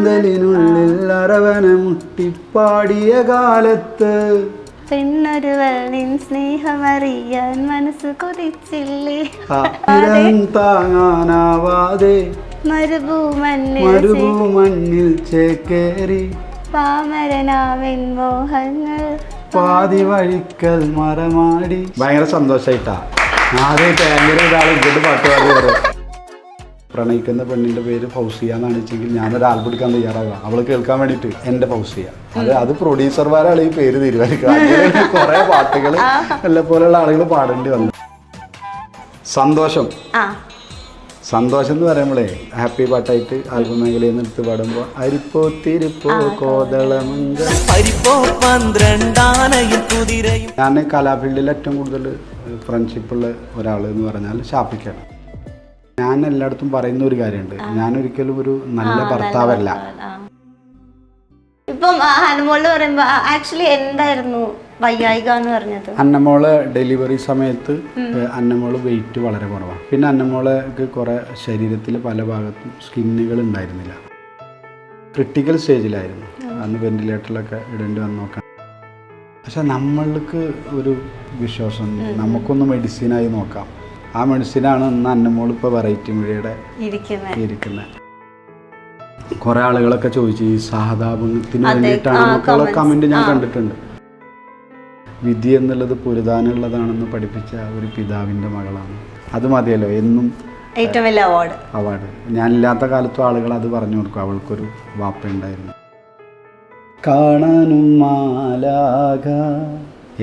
പന്തലിനുള്ളിൽ അരവന മുട്ടിപ്പാടിയ കാലത്ത് പെണ്ണൊരുവൾ നിൻ സ്നേഹമറിയാൻ മനസ്സ് കൊതിച്ചില്ലേ താങ്ങാനാവാതെ മരുഭൂമണ്ണിൽ ചേക്കേറി പാമരനാവിൻ മോഹങ്ങൾ പാതി വഴിക്കൽ മറമാടി. ഭയങ്കര സന്തോഷായിട്ടാ ആദ്യമായിട്ട് ഭയങ്കര ഒരാൾ ഇങ്ങോട്ട് പാട്ട് പാടി പറയും. പ്രണയിക്കുന്ന പെണ്ണിന്റെ പേര് ഫൗസിയ എന്നാണ് വെച്ചെങ്കിൽ ഞാനൊരു ആൽബം എടുക്കാൻ തയ്യാറാവുക അവള് കേൾക്കാൻ വേണ്ടിയിട്ട് എന്റെ ഫൗസിയ. അത് പ്രൊഡ്യൂസർമാരാണ് ഈ പേര് തീരുമാനിക്കുക. കുറെ പാട്ടുകൾ എല്ലാം പോലെയുള്ള ആളുകൾ പാടേണ്ടി വന്നു. സന്തോഷം സന്തോഷം എന്ന് പറയുമ്പോഴേ ഹാപ്പി പാട്ടായിട്ട് ആൽബം മേഖലയിൽ നിന്ന് എടുത്ത് പാടുമ്പോൾ അരിപ്പോ തിരിപ്പോ കോതളമങ്ക. ഞാൻ കലാഫീൽഡിൽ ഏറ്റവും കൂടുതൽ ഫ്രണ്ട്ഷിപ്പുള്ള ഒരാൾ എന്ന് പറഞ്ഞാൽ ഷാഫിക്കാണ്. ഞാൻ എല്ലായിടത്തും പറയുന്ന ഒരു കാര്യമുണ്ട്, ഞാൻ ഒരിക്കലും ഒരു നല്ല ഭർത്താവല്ല. ഇപ്പം ഹനുമോള് പറയുമ്പോ ആക്ച്വലി എന്തായിരുന്നു വയ്യായിക എന്ന് പറഞ്ഞത്? അന്നമോള് ഡെലിവറി സമയത്ത് അന്നമോള് വെയിറ്റ് വളരെ കുറവാണ്. പിന്നെ അന്നമോൾക്ക് കുറെ ശരീരത്തിൽ പല ഭാഗത്തും സ്കിന്നുകൾ ഉണ്ടായിരുന്നില്ല. ക്രിട്ടിക്കൽ സ്റ്റേജിലായിരുന്നു. അന്ന് വെന്റിലേറ്ററിലൊക്കെ ഇടേണ്ടി വന്ന് നോക്കാം. പക്ഷെ നമ്മൾക്ക് ഒരു വിശ്വാസം, നമുക്കൊന്ന് മെഡിസിനായി നോക്കാം. ആ മെഡിസിനാണ് ഇന്ന് അന്നമോൾ ഇപ്പോൾ വെറൈറ്റി മീഡിയയുടെ ഇരിക്കുന്നത്. കുറെ ആളുകളൊക്കെ ചോദിച്ചു ഈ സഹതാപത്തിന് വേണ്ടിയിട്ടാണ് കമന്റ് ഞാൻ കണ്ടിട്ടുണ്ട്. വിധി എന്നുള്ളത് പൊരുതാനുള്ളതാണെന്ന് പഠിപ്പിച്ച ഒരു പിതാവിൻ്റെ മകളാണ്. അത് മതിയല്ലോ എന്നും ഏറ്റവും വലിയ അവാർഡ്. ഞാനില്ലാത്ത കാലത്തും ആളുകൾ അത് പറഞ്ഞു കൊടുക്കും. അവൾക്കൊരു വാപ്പ ഉണ്ടായിരുന്നു. കാണാനും മാലാക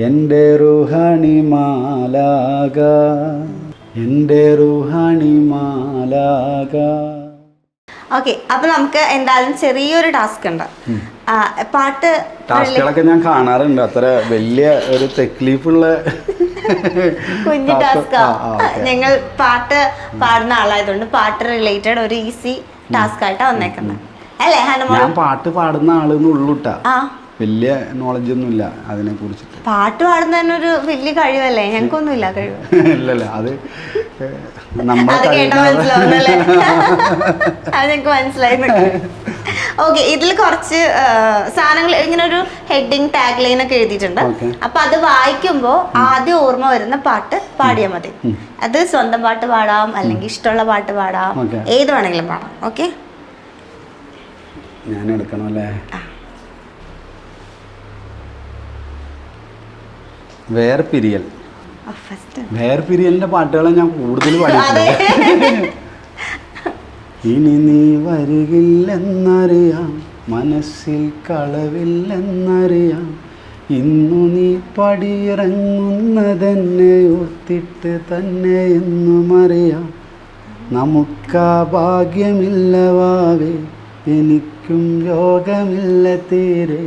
എൻ്റെ റുഹാണി മാലാക, എൻ്റെ റുഹാണി മാലാക. ഓക്കെ, അപ്പൊ നമുക്ക് എന്തായാലും ചെറിയൊരു ടാസ്ക് ഉണ്ട്. പാട്ട് ടാസ്കുകളൊക്കെ ഞാൻ കാണാറുണ്ട്. അത്ര വലിയ ഒരു തെക്ലീഫുള്ള കുഞ്ഞു ടാസ്കാ. ഞങ്ങൾ പാട്ട് പാടുന്ന ആളായതുകൊണ്ട് പാട്ട് റിലേറ്റഡ് ഒരു ഈസി ടാസ്ക് ആയിട്ടാ വന്നേക്കുന്നത് അല്ലേ ഹനുമോൾ? ഞാൻ പാട്ട് പാടുന്ന ആളെന്ന് ഉള്ളുട്ടാ, വലിയ നോളജ് ഒന്നും ഇല്ല അതിനെ കുറിച്ചിട്ട്. പാട്ട് പാടുന്നതിനൊരു വലിയ കഴിവല്ലേ? ഞങ്ങൾക്കൊന്നും ഇല്ല കഴിവ്. ഇല്ലല്ല, അത് ഞങ്ങക്ക് മനസ്സിലായി. ഓക്കെ, ഇതിൽ കുറച്ച് സാധനങ്ങൾ ഇങ്ങനെ ഒരു ഹെഡിങ് ടാഗ് ലൈൻ ഒക്കെ എഴുതിയിട്ടുണ്ട്. അപ്പൊ അത് വായിക്കുമ്പോ ആദ്യം ഓർമ്മ വരുന്ന പാട്ട് പാടിയാൽ മതി. അത് സ്വന്തം പാട്ട് പാടാം, അല്ലെങ്കിൽ ഇഷ്ടമുള്ള പാട്ട് പാടാം, ഏത് വേണമെങ്കിലും പാടാം. ഓക്കെ, ഞാൻ എടുക്കണല്ലേ? വേർപിരിയൽ. വേർപിരിയലിന്റെ പാട്ടുകളെ ഞാൻ കൂടുതൽ പാടിയിട്ടുണ്ട്. ഇനി നീ വരികില്ലെന്നറിയാം, മനസ്സിൽ കളവില്ലെന്നറിയാം, ഇന്നു നീ പടിയിറങ്ങുന്നതെന്നെ ഓർത്തിട്ട് തന്നെ എന്നും അറിയാം. നമുക്കാ ഭാഗ്യമില്ല വാവേ, എനിക്കും യോഗമില്ല തീരെ,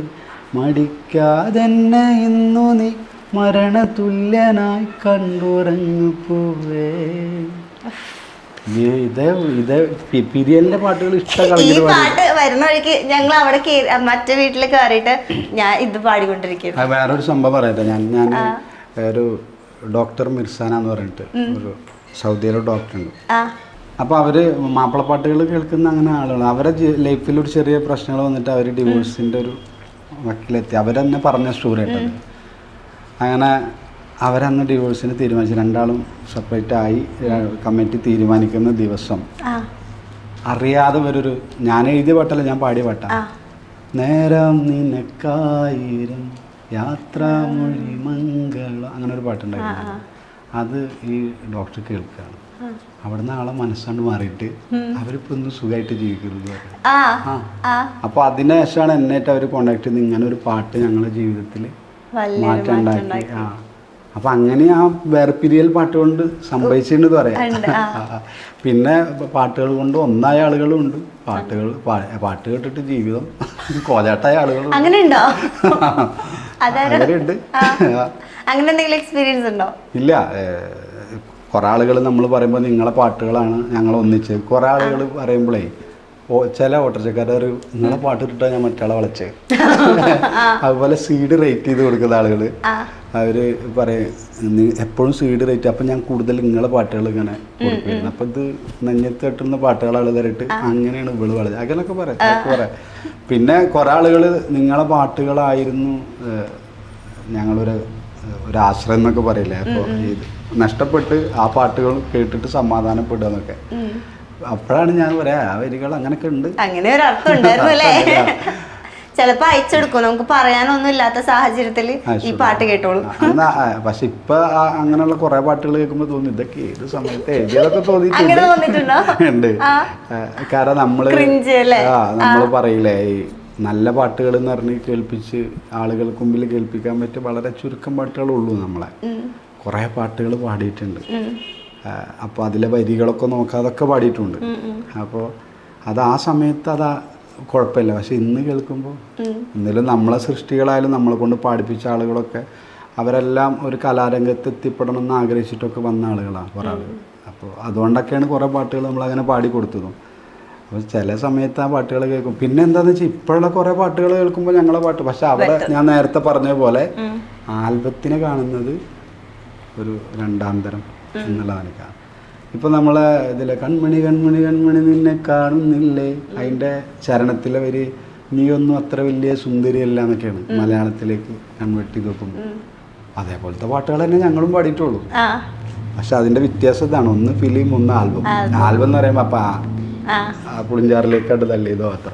മടിക്കാതെന്നെ ഇന്നു നീ മരണതുല്യനായി കണ്ടുറങ്ങു പോവേ. പിരിയലിന്റെ പാട്ടുകൾ ഈ പാട്ട് വരുന്ന വഴിക്ക് ഞങ്ങൾ അവിടെ മറ്റേ വീട്ടിൽ കയറിയിട്ട് ഞാൻ ഇത് പാടിക്കൊണ്ടിരിക്കും. വേറൊരു സംഭവം പറയട്ടെ. ഞാൻ ഒരു ഡോക്ടർ മിർസാന എന്ന് പറഞ്ഞിട്ട് ഒരു സൗദിയിലെ ഡോക്ടറുണ്ട്. അപ്പോൾ അവര് മാപ്പിളപ്പാട്ടുകൾ കേൾക്കുന്ന അങ്ങനെ ആളുകൾ, അവരെ ലൈഫിൽ ഒരു ചെറിയ പ്രശ്നങ്ങൾ വന്നിട്ട് അവർ ഡിവോഴ്സിന്റെ ഒരു വക്കിലെത്തി. അവരെന്നെ പറഞ്ഞ സ്റ്റോറി ആയിട്ടത്. അങ്ങനെ അവരന്ന് ഡിവോഴ്സിന് തീരുമാനിച്ചു. രണ്ടാളും സെപ്പറേറ്റ് ആയി. കമ്മിറ്റി തീരുമാനിക്കുന്ന ദിവസം അറിയാതെ ഒരു ഞാൻ എഴുതിയ പാട്ടല്ല, ഞാൻ പാടിയ പാട്ടാ. നേരം നിനക്കായിരം യാത്രാമൊഴി മംഗളം, അങ്ങനെ ഒരു പാട്ടുണ്ടായിരുന്നു. അത് ഈ ഡോക്ടർ കേൾക്കുകയാണ്. അവിടുന്ന് ആളെ മനസ്സാണ്ട് മാറിയിട്ട് അവരിപ്പോ ഒന്ന് സുഖമായിട്ട് ജീവിക്കുന്നത്. അപ്പൊ അതിനുശേഷമാണ് എന്നായിട്ട് അവർ കോണ്ടാക്ട് ചെയ്ത് ഇങ്ങനെ ഒരു പാട്ട് ഞങ്ങളുടെ ജീവിതത്തിൽ മാറ്റം ഉണ്ടാക്കി. അപ്പൊ അങ്ങനെ ആ വേർപിരിയൽ പാട്ട് കൊണ്ട് സംഭവിച്ചിട്ടുണ്ട് പറയാം. പിന്നെ പാട്ടുകൾ കൊണ്ട് ഒന്നായ ആളുകളും ഉണ്ട്. പാട്ട് കേട്ടിട്ട് ജീവിതം കോലാട്ടായ ആളുകളും അങ്ങനെയുണ്ട്. അങ്ങനെ എന്തെങ്കിലും എക്സ്പീരിയൻസ് ഉണ്ടോ? ഇല്ല. കുറെ ആളുകൾ നമ്മൾ പറയുമ്പോൾ നിങ്ങളെ പാട്ടുകളാണ് ഞങ്ങൾ ഒന്നിച്ച്. കുറെ ആളുകൾ പറയുമ്പോഴേ ചില ഓട്ടോറിക്ഷക്കാർ നിങ്ങളെ പാട്ട് ഇട്ടാ ഞാൻ മറ്റാളെ വിളിച്ചേ. അതുപോലെ സീഡ് റേറ്റ് ചെയ്ത് കൊടുക്കുന്ന ആളുകൾ അവർ പറയും എപ്പോഴും സീഡ് റേറ്റ്, അപ്പം ഞാൻ കൂടുതൽ നിങ്ങളെ പാട്ടുകൾ ഇങ്ങനെ കൊടുക്കുന്നു. അപ്പം ഇത് നെഞ്ഞത്ത് കെട്ടുന്ന പാട്ടുകളാണ് തരട്ട് അങ്ങനെയാണ് ഇവള് വളരെ അങ്ങനെയൊക്കെ പറയാം. പിന്നെ കുറേ ആളുകൾ നിങ്ങളെ പാട്ടുകളായിരുന്നു ഞങ്ങളൊരു ആശ്രയം എന്നൊക്കെ പറയില്ലേ. അപ്പോൾ ഇത് നഷ്ടപ്പെട്ട് ആ പാട്ടുകൾ കേട്ടിട്ട് സമാധാനപ്പെടുക എന്നൊക്കെ. അപ്പോഴാണ് ഞാൻ പറയാ ആ വരികൾ അങ്ങനെയൊക്കെ ഉണ്ട്. അങ്ങനെ ഒരു അർത്ഥം ഉണ്ടായിരുന്നു അല്ലേ? ചിലപ്പോ അയച്ചെടുക്കും, നമുക്ക് പറയാനൊന്നും ഇല്ലാത്ത സാഹചര്യത്തിൽ ഈ പാട്ട് കേട്ടോളൂ. പക്ഷെ ഇപ്പൊ അങ്ങനെയുള്ള കുറെ പാട്ടുകൾ കേൾക്കുമ്പോ തോന്നി ഇതൊക്കെ ഏത് സമയത്ത് എഴുതിയതൊക്കെ തോന്നിയിട്ടുണ്ട്. കാരണം നമ്മള് പറയില്ലേ ഈ നല്ല പാട്ടുകൾ എന്ന് പറഞ്ഞ് കേൾപ്പിച്ച് ആളുകൾക്ക് മുമ്പിൽ കേൾപ്പിക്കാൻ പറ്റിയ വളരെ ചുരുക്കം പാട്ടുകളുള്ളൂ. നമ്മളെ കുറെ പാട്ടുകൾ പാടിയിട്ടുണ്ട്. അപ്പോൾ അതിലെ വരികളൊക്കെ നോക്കാതൊക്കെ പാടിയിട്ടുണ്ട്. അപ്പോൾ അത് ആ സമയത്ത് അതാ കുഴപ്പമില്ല. പക്ഷെ ഇന്ന് കേൾക്കുമ്പോൾ എന്നാലും നമ്മളെ സൃഷ്ടികളായാലും നമ്മളെ കൊണ്ട് പാടിപ്പിച്ച ആളുകളൊക്കെ അവരെല്ലാം ഒരു കലാരംഗത്ത് എത്തിപ്പെടണം എന്ന് ആഗ്രഹിച്ചിട്ടൊക്കെ വന്ന ആളുകളാണ് കുറേ ആളുകൾ. അപ്പോൾ അതുകൊണ്ടൊക്കെയാണ് കുറേ പാട്ടുകൾ നമ്മളങ്ങനെ പാടിക്കൊടുത്തതും. അപ്പോൾ ചില സമയത്ത് ആ പാട്ടുകൾ കേൾക്കും. പിന്നെ എന്താണെന്ന് വെച്ചാൽ ഇപ്പോഴുള്ള കുറേ പാട്ടുകൾ കേൾക്കുമ്പോൾ ഞങ്ങളെ പാട്ട്, പക്ഷെ അവിടെ ഞാൻ നേരത്തെ പറഞ്ഞ പോലെ ആൽബത്തിനെ കാണുന്നത് ഒരു രണ്ടാം തരം എന്നുള്ളതാണ്. ഇപ്പൊ നമ്മളെ ഇതിലെ കൺമണി കൺമണി കൺമണി നിന്നെ കാണുന്നില്ലേ, അതിന്റെ ചരണത്തിലെ വരി നീ ഒന്നും അത്ര വലിയ സുന്ദരിയല്ല എന്നൊക്കെയാണ് മലയാളത്തിലേക്ക് കൺവെർട്ട് ചെയ്ത് നോക്കുമ്പോൾ. അതേപോലത്തെ പാട്ടുകൾ തന്നെ ഞങ്ങളും പാടിയിട്ടുള്ളൂ. പക്ഷെ അതിന്റെ വ്യത്യാസം ഇതാണ്, ഒന്ന് ഫിലിം ഒന്ന് ആൽബം. ആൽബം എന്ന് പറയുമ്പോ അപ്പൊ ആ പുളിഞ്ചാറിലേക്കാട്ട് തള്ളിയതോ അത്ര,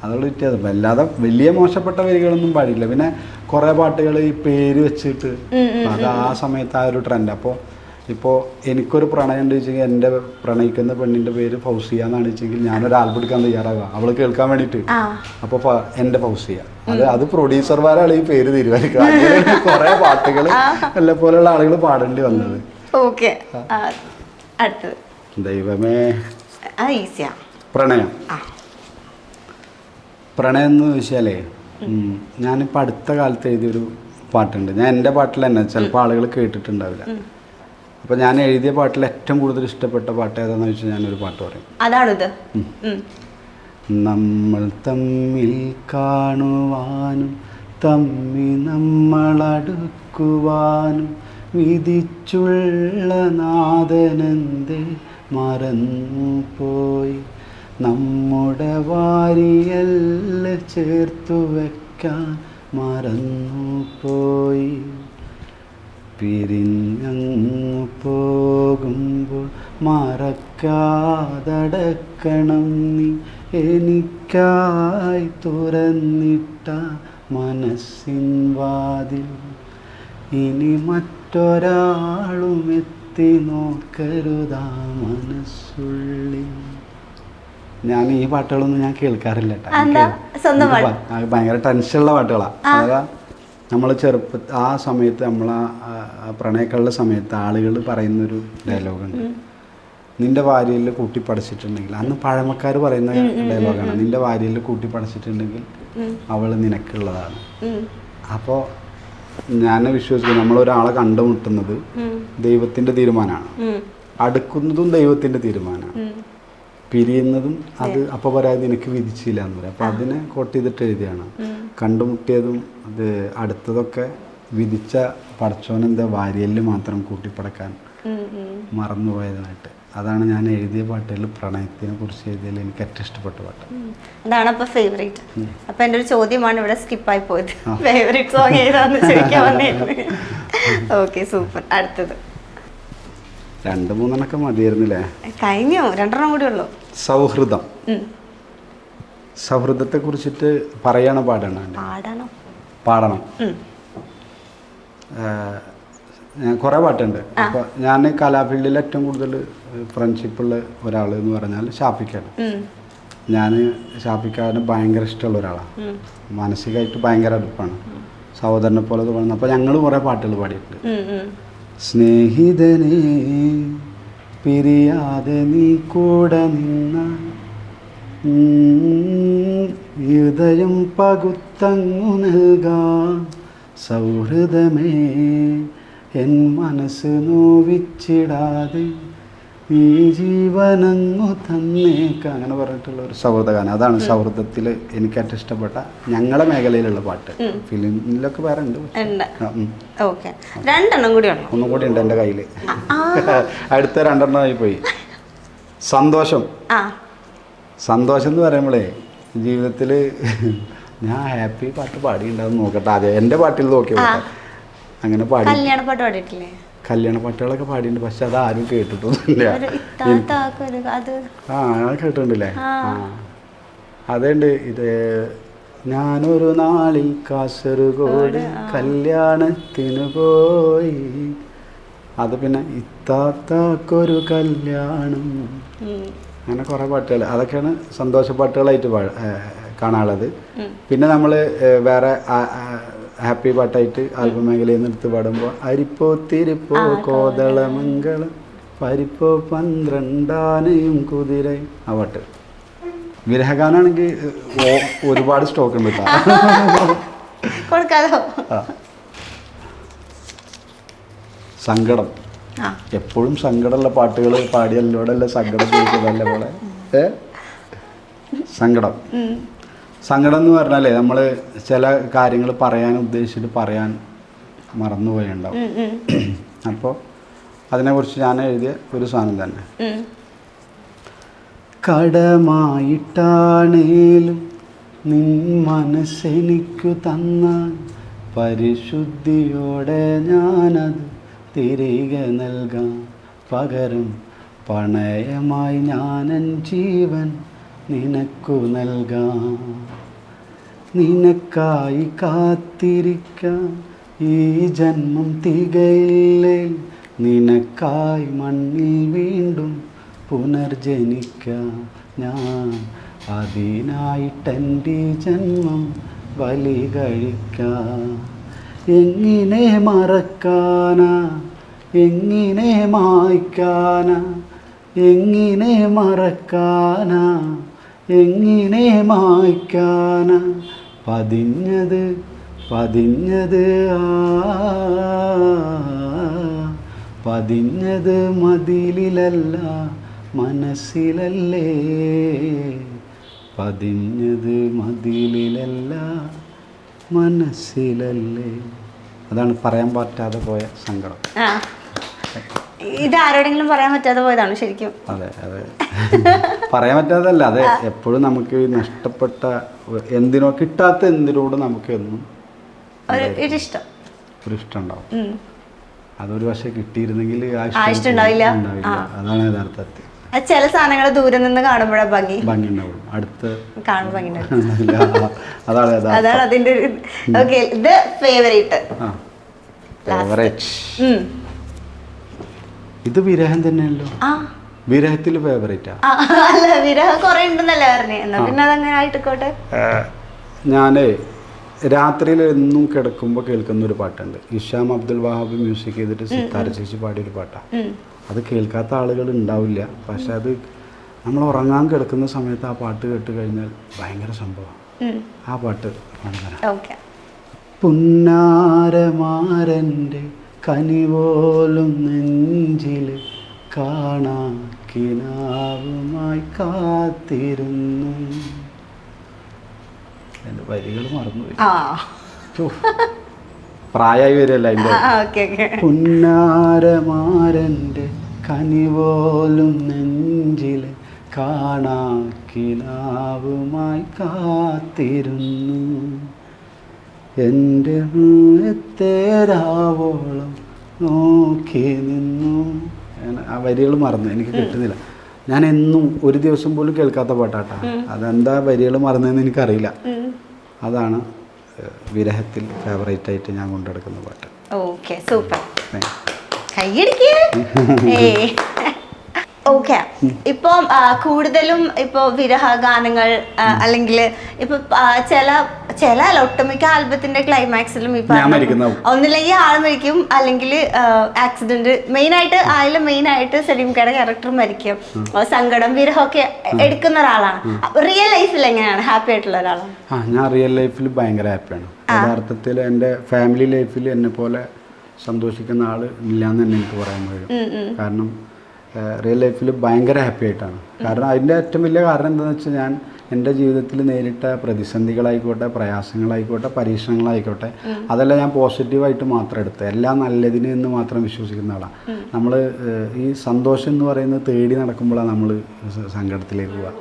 അതുള്ള വ്യത്യാസം. അല്ലാതെ വലിയ മോശപ്പെട്ട വരികളൊന്നും പാടില്ല. പിന്നെ കുറെ പാട്ടുകൾ ഈ പേര് വെച്ചിട്ട് അത് ആ സമയത്ത് ആ ഒരു ട്രെൻഡ്. ഇപ്പോൾ എനിക്കൊരു പ്രണയം ഉണ്ട് വെച്ചെങ്കിൽ എൻ്റെ പ്രണയിക്കുന്ന പെണ്ണിൻ്റെ പേര് ഫൗസിയ എന്നാണ് വെച്ചെങ്കിൽ ഞാനൊരു ആൽബം എടുക്കാൻ തയ്യാറാവുക അവൾ കേൾക്കാൻ വേണ്ടിയിട്ട്. അപ്പോൾ എൻ്റെ ഫൗസിയ അത് പ്രൊഡ്യൂസർമാരാണ് ഈ പേര് തീരുമാനിക്കുക. അങ്ങനെ കുറേ പാട്ടുകൾ എന്നെ പോലെയുള്ള ആളുകൾ പാടേണ്ടി വന്നത്. ദൈവമേ, പ്രണയം എന്ന് ചോദിച്ചാലേ ഞാനിപ്പോൾ അടുത്ത കാലത്ത് എഴുതിയൊരു പാട്ടുണ്ട്. ഞാൻ എൻ്റെ പാട്ടിൽ തന്നെ ചിലപ്പോൾ ആളുകൾ കേട്ടിട്ടുണ്ടാവില്ല. അപ്പോൾ ഞാൻ എഴുതിയ പാട്ടിൽ ഏറ്റവും കൂടുതൽ ഇഷ്ടപ്പെട്ട പാട്ട് ഏതാണെന്ന് വെച്ചാൽ ഞാനൊരു പാട്ട് പറയും. അതാണിത്. നമ്മൾ തമ്മിൽ കാണുവാനും തമ്മിൽ നമ്മളടുക്കുവാനും വിധിച്ചുള്ള നാഥനെന്തേ മറന്നു പോയി, നമ്മുടെ വാരിയല്ല ചേർത്തു വെക്കാൻ മറന്നു പോയി, പിരിഞ്ഞങ്ങു പോകുമ്പോൾ മറക്കാതടക്കണം നീ എനിക്കായി തുറന്നിട്ട മനസ്സിൻ വാതിൽ, ഇനി മറ്റൊരാളും എത്തി നോക്കരുതാ മനസ്സുള്ളിൽ. ഞാൻ ഈ പാട്ടുകളൊന്നും ഞാൻ കേൾക്കാറില്ല കേട്ടോ. ഭയങ്കര ടെൻഷനുള്ള പാട്ടുകളാണ്. അതാ നമ്മൾ ആ സമയത്ത് നമ്മൾ ആ പ്രണയക്കളുടെ സമയത്ത് ആളുകൾ പറയുന്നൊരു ഡയലോഗുണ്ട്, നിന്റെ വാരിയിൽ കൂട്ടിപ്പടച്ചിട്ടുണ്ടെങ്കിൽ, അന്ന് പഴമക്കാർ പറയുന്ന ഡയലോഗാണ്, നിന്റെ വാരിയിൽ കൂട്ടിപ്പടച്ചിട്ടുണ്ടെങ്കിൽ അവൾ നിനക്കുള്ളതാണ്. അപ്പോൾ ഞാൻ വിശ്വസിക്കുന്നു നമ്മളൊരാളെ കണ്ടുമുട്ടുന്നത് ദൈവത്തിൻ്റെ തീരുമാനമാണ്, അടുക്കുന്നതും ദൈവത്തിൻ്റെ തീരുമാനമാണ്, പിരിയുന്നതും അത് അപ്പോൾ പറയാതെ എനിക്ക് വിധിച്ചില്ല എന്ന് പറയും. അപ്പം അതിനെ കോട്ട് ചെയ്തിട്ട് എഴുതിയാണ്. കണ്ടുമുട്ടിയതും അത് അടുത്തതൊക്കെ വിധിച്ച പടച്ചോനെന്താ വാരിയല് മാത്രം കൂട്ടിപ്പടക്കാൻ മറന്നുപോയതായിട്ട്. അതാണ് ഞാൻ എഴുതിയ പാട്ടുകളിൽ പ്രണയത്തിനെ കുറിച്ച് എഴുതിയതിൽ എനിക്ക് ഏറ്റവും ഇഷ്ടപ്പെട്ട പാട്ട്. അതാണ് അപ്പോൾ ഫേവറേറ്റ്. അപ്പോൾ എൻ്റെ ഒരു ചോദ്യമാണ് ഇവിടെ സ്കിപ്പായി പോയത്, ഫേവറേറ്റ് സോങ് ഏതാണെന്ന് ചോദിക്കാൻ വന്നേരുന്നു. Okay, super. അടുത്തത് 2-3 മതിയായിരുന്നില്ലേ? കഴിഞ്ഞു, 2 കൂടി ഉള്ളൂ. സൗഹൃദം. സൗഹൃദത്തെ കുറിച്ചിട്ട് പറയണോ പാടണോ? പാടണം. ഞാൻ കുറേ പാട്ടുണ്ട്. അപ്പോൾ ഞാൻ കലാഫീൽഡിൽ ഏറ്റവും കൂടുതൽ ഫ്രണ്ട്ഷിപ്പുള്ള ഒരാൾ എന്ന് പറഞ്ഞാൽ ഷാഫിക്കാണ്. ഞാൻ ഷാഫിക്കാരന് ഭയങ്കര ഇഷ്ടമുള്ള ഒരാളാണ്, മാനസികമായിട്ട് ഭയങ്കര അടുപ്പാണ്, സഹോദരനെ പോലെ തോന്നുന്നു. അപ്പോൾ ഞങ്ങൾ കുറേ പാട്ടുകൾ പാടിയിട്ടുണ്ട്. സ്നേഹിതനെ പിരിയാതെ നീ കൂടെ നിന്ന ഹൃദയം പകുത്തങ്ങു നൽകാൻ സൗഹൃദമേ എൻ മനസ്സ് നോവിച്ചിടാതെ ഈ ജീവനങ്ങു തന്നേക്ക, അങ്ങനെ പറഞ്ഞിട്ടുള്ള ഒരു സൗഹൃദ ഗാനം. അതാണ് സൗഹൃദത്തിൽ എനിക്ക് ഏറ്റവും ഇഷ്ടപ്പെട്ട ഞങ്ങളുടെ മേഖലയിലുള്ള പാട്ട്. ഫിലിമിലൊക്കെ വേറെ ഉണ്ട്. ഒന്നും കൂടി ഉണ്ട് എൻ്റെ കയ്യിൽ. അടുത്ത 2 ആയി പോയി. സന്തോഷം. സന്തോഷം എന്ന് പറയുമ്പോഴേ ജീവിതത്തിൽ ഞാൻ ഹാപ്പി പാട്ട് പാടിയിട്ടുണ്ടാവും. നോക്കട്ടെ ആദ്യം എൻ്റെ പാട്ടിൽ നോക്കി അങ്ങനെ പാടി. കല്യാണ പാട്ട് പാടിയിട്ടില്ലേ? കല്യാണ പാട്ടുകളൊക്കെ പാടിയിട്ടുണ്ട്, പക്ഷെ അത് ആരും കേട്ടിട്ടൊന്നുമില്ല. ഞാൻ കേട്ടിട്ടുണ്ടല്ലേ? അതുണ്ട്. ഇത് ഞാനൊരു നാളിൽ കാസർഗോഡ് കല്യാണത്തിന് പോയി, അത് പിന്നെ ഇത്താത്താക്കൊരു കല്യാണം, അങ്ങനെ കുറേ പാട്ടുകൾ. അതൊക്കെയാണ് സന്തോഷപ്പാട്ടുകളായിട്ട് കാണാനുള്ളത്. പിന്നെ നമ്മൾ വേറെ ഹാപ്പി പാട്ടായിട്ട് ആൽബം മേഖലയിൽ നിന്ന് എടുത്ത് പാടുമ്പോൾ അരിപ്പോ തിരിപ്പോ കോതളമംഗളം പരിപ്പോ 12 ആനയും കുതിരയും, ആ പാട്ട്. വിരഹഗാനാണെങ്കിൽ ഒരുപാട് സ്റ്റോക്ക് ഉണ്ട് കേട്ടോ. സങ്കടം. എപ്പോഴും സങ്കടമുള്ള പാട്ടുകൾ പാടിയല്ലോടല്ല സങ്കടം ചോദിക്കുന്നതല്ല പോലെ. സങ്കടം. സങ്കടം എന്ന് പറഞ്ഞാലേ നമ്മൾ ചില കാര്യങ്ങൾ പറയാൻ ഉദ്ദേശിച്ചിട്ട് പറയാൻ മറന്നുപോയുണ്ടാവും. അപ്പോൾ അതിനെക്കുറിച്ച് ഞാൻ എഴുതിയ ഒരു സാധനം തന്നെ. കടമായിട്ടാണേലും നിൻ മനസ്സെനിക്കു തന്നാൽ പരിശുദ്ധിയോടെ ഞാനത് തിരികെ നൽകാം. പകരം പണയമായി ഞാനൻ ജീവൻ നിനക്കു നൽകാം. നിനക്കായി കാത്തിരിക്കാം ഈ ജന്മം തികയില്ലേ, നിനക്കായി മണ്ണിൽ വീണ്ടും പുനർജനിക്കാം ഞാൻ. അതിനായിട്ടെൻ്റെ ജന്മം ബലി കഴിക്കാം. എങ്ങനെ മറക്കാനാ, എങ്ങനെ മായ്ക്കാനാ, എങ്ങനെ മറക്കാനാ, എങ്ങനെ മായ്ക്കാനാ, പതിഞ്ഞത് പതിഞ്ഞത് പതിഞ്ഞത് മതിലിലല്ല മനസ്സിലല്ലേ, പതിഞ്ഞത് മതിലിലല്ല മനസ്സിലല്ലേ. അതാണ് പറയാൻ പറ്റാതെ പോയ സങ്കടം. ഇത് ആരോടെങ്കിലും പറയാൻ പറ്റാതെ പോയതാണ് ശരിക്കും. അതെ അതെ, പറയാൻ പറ്റാതല്ല, അതെ. എപ്പോഴും നമുക്ക് നഷ്ടപ്പെട്ട എന്തിനോ, കിട്ടാത്ത എന്തിനോട് നമുക്ക് എന്നും ഒരു ഇഷ്ടം ഉണ്ടാവും. അതൊരു പക്ഷെ കിട്ടിയിരുന്നെങ്കിൽ ആ ഇഷ്ടം ഉണ്ടാവില്ല. അതാണ് യഥാർത്ഥത്തിൽ. ചില സാധനങ്ങൾ ദൂരെ നിന്ന് കാണുമ്പോഴാ ഭംഗി ഉണ്ടാവും, അടുത്ത് കാണുമ്പോൾ ഭംഗി അതാണ് അതിന്റെ. ഓക്കെ, ഇത് ഫേവറേറ്റ്. ഇത് വിരഹം തന്നെയല്ലോ. വിരഹത്തിൽ ഫേവറേറ്റാ? അല്ല, വിരഹം കുറെ ഉണ്ടെന്നല്ലേ പറഞ്ഞേ, എന്നാ പിന്നെ അതങ്ങനെ ആയിട്ടിക്കോട്ടെ. ഞാനേ രാത്രിയിൽ എന്നും കിടക്കുമ്പോൾ കേൾക്കുന്ന ഒരു പാട്ടുണ്ട്. ഇഷാം അബ്ദുൽ വഹാബ് മ്യൂസിക് ചെയ്തിട്ട് സിത്താര ചേച്ചി പാടിയൊരു പാട്ടാണ്. അത് കേൾക്കാത്ത ആളുകൾ ഉണ്ടാവില്ല, പക്ഷെ അത് നമ്മൾ ഉറങ്ങാൻ കിടക്കുന്ന സമയത്ത് ആ പാട്ട് കേട്ട് കഴിഞ്ഞാൽ ഭയങ്കര സംഭവമാണ്. ആ പാട്ട് പുന്നാരമാരൻ്റെ കനിപോലും നെഞ്ചിൽ കാണാക്കിനാവുമായി കാത്തിരുന്നു. എൻ്റെ വരികൾ മറന്നുപോയി, പ്രായമായി വരില്ല. അതിൻ്റെ പുന്നാരമാരൻ്റെ കനിപോലും നെഞ്ചിൽ കാണാക്കിനാവുമായി കാത്തിരുന്നു. എൻ്റെ തേരാവോളം നോക്കി നിന്നു. ആ വരികൾ മറന്നു, എനിക്ക് കിട്ടുന്നില്ല. ഞാൻ എന്നും ഒരു ദിവസം പോലും കേൾക്കാത്ത പാട്ടാട്ടാ. അതെന്താ വരികൾ മറന്നതെന്ന് എനിക്കറിയില്ല. അതാണ് വിരഹത്തിൽ ഫേവറേറ്റ് ആയിട്ട് ഞാൻ കൊണ്ടെടുക്കുന്ന പാട്ട്. Okay, super. ഓക്കെ, ഇപ്പം കൂടുതലും ഇപ്പോൾ വിരഹ ഗാനങ്ങൾ അല്ലെങ്കിൽ ഇപ്പൊ ചില ഒട്ടുമിക്ക ആൽബത്തിന്റെ ക്ലൈമാക്സിലും ഇപ്പൊ ഒന്നില്ലെങ്കിൽ ആൾ മരിക്കും, അല്ലെങ്കിൽ ആക്സിഡന്റ്. മെയിനായിട്ട് മെയിനായിട്ട് സലീംക്കയുടെ ക്യാരക്ടർ മരിക്കും. സങ്കടം, വിരഹമൊക്കെ എടുക്കുന്ന ഒരാളാണ്. റിയൽ ലൈഫിൽ എങ്ങനെയാണ്? ഹാപ്പി ആയിട്ടുള്ള ഒരാളാണ്? ഞാൻ റിയൽ ലൈഫിൽ ഭയങ്കര ഹാപ്പിയാണ്. യഥാർത്ഥത്തിൽ എൻ്റെ ഫാമിലി ലൈഫിൽ എന്നെ പോലെ സന്തോഷിക്കുന്ന ആൾ ഇല്ലാന്ന് തന്നെ എനിക്ക് പറയാൻ കഴിയും. കാരണം റിയൽ ലൈഫിൽ ഭയങ്കര ഹാപ്പി ആയിട്ടാണ്. കാരണം അതിൻ്റെ ഏറ്റവും വലിയ കാരണം എന്താണെന്ന് വെച്ചാൽ ഞാൻ എൻ്റെ ജീവിതത്തിൽ നേരിട്ട പ്രതിസന്ധികളായിക്കോട്ടെ, പ്രയാസങ്ങളായിക്കോട്ടെ, പരീക്ഷണങ്ങളായിക്കോട്ടെ, അതെല്ലാം ഞാൻ പോസിറ്റീവായിട്ട് മാത്രം എടുത്ത് എല്ലാം നല്ലതിന് എന്ന് മാത്രം വിശ്വസിക്കുന്ന ആളാണ്. നമ്മൾ ഈ സന്തോഷം എന്ന് പറയുന്നത് തേടി നടക്കുമ്പോഴാണ് നമ്മൾ സങ്കടത്തിലേക്ക് പോവുക.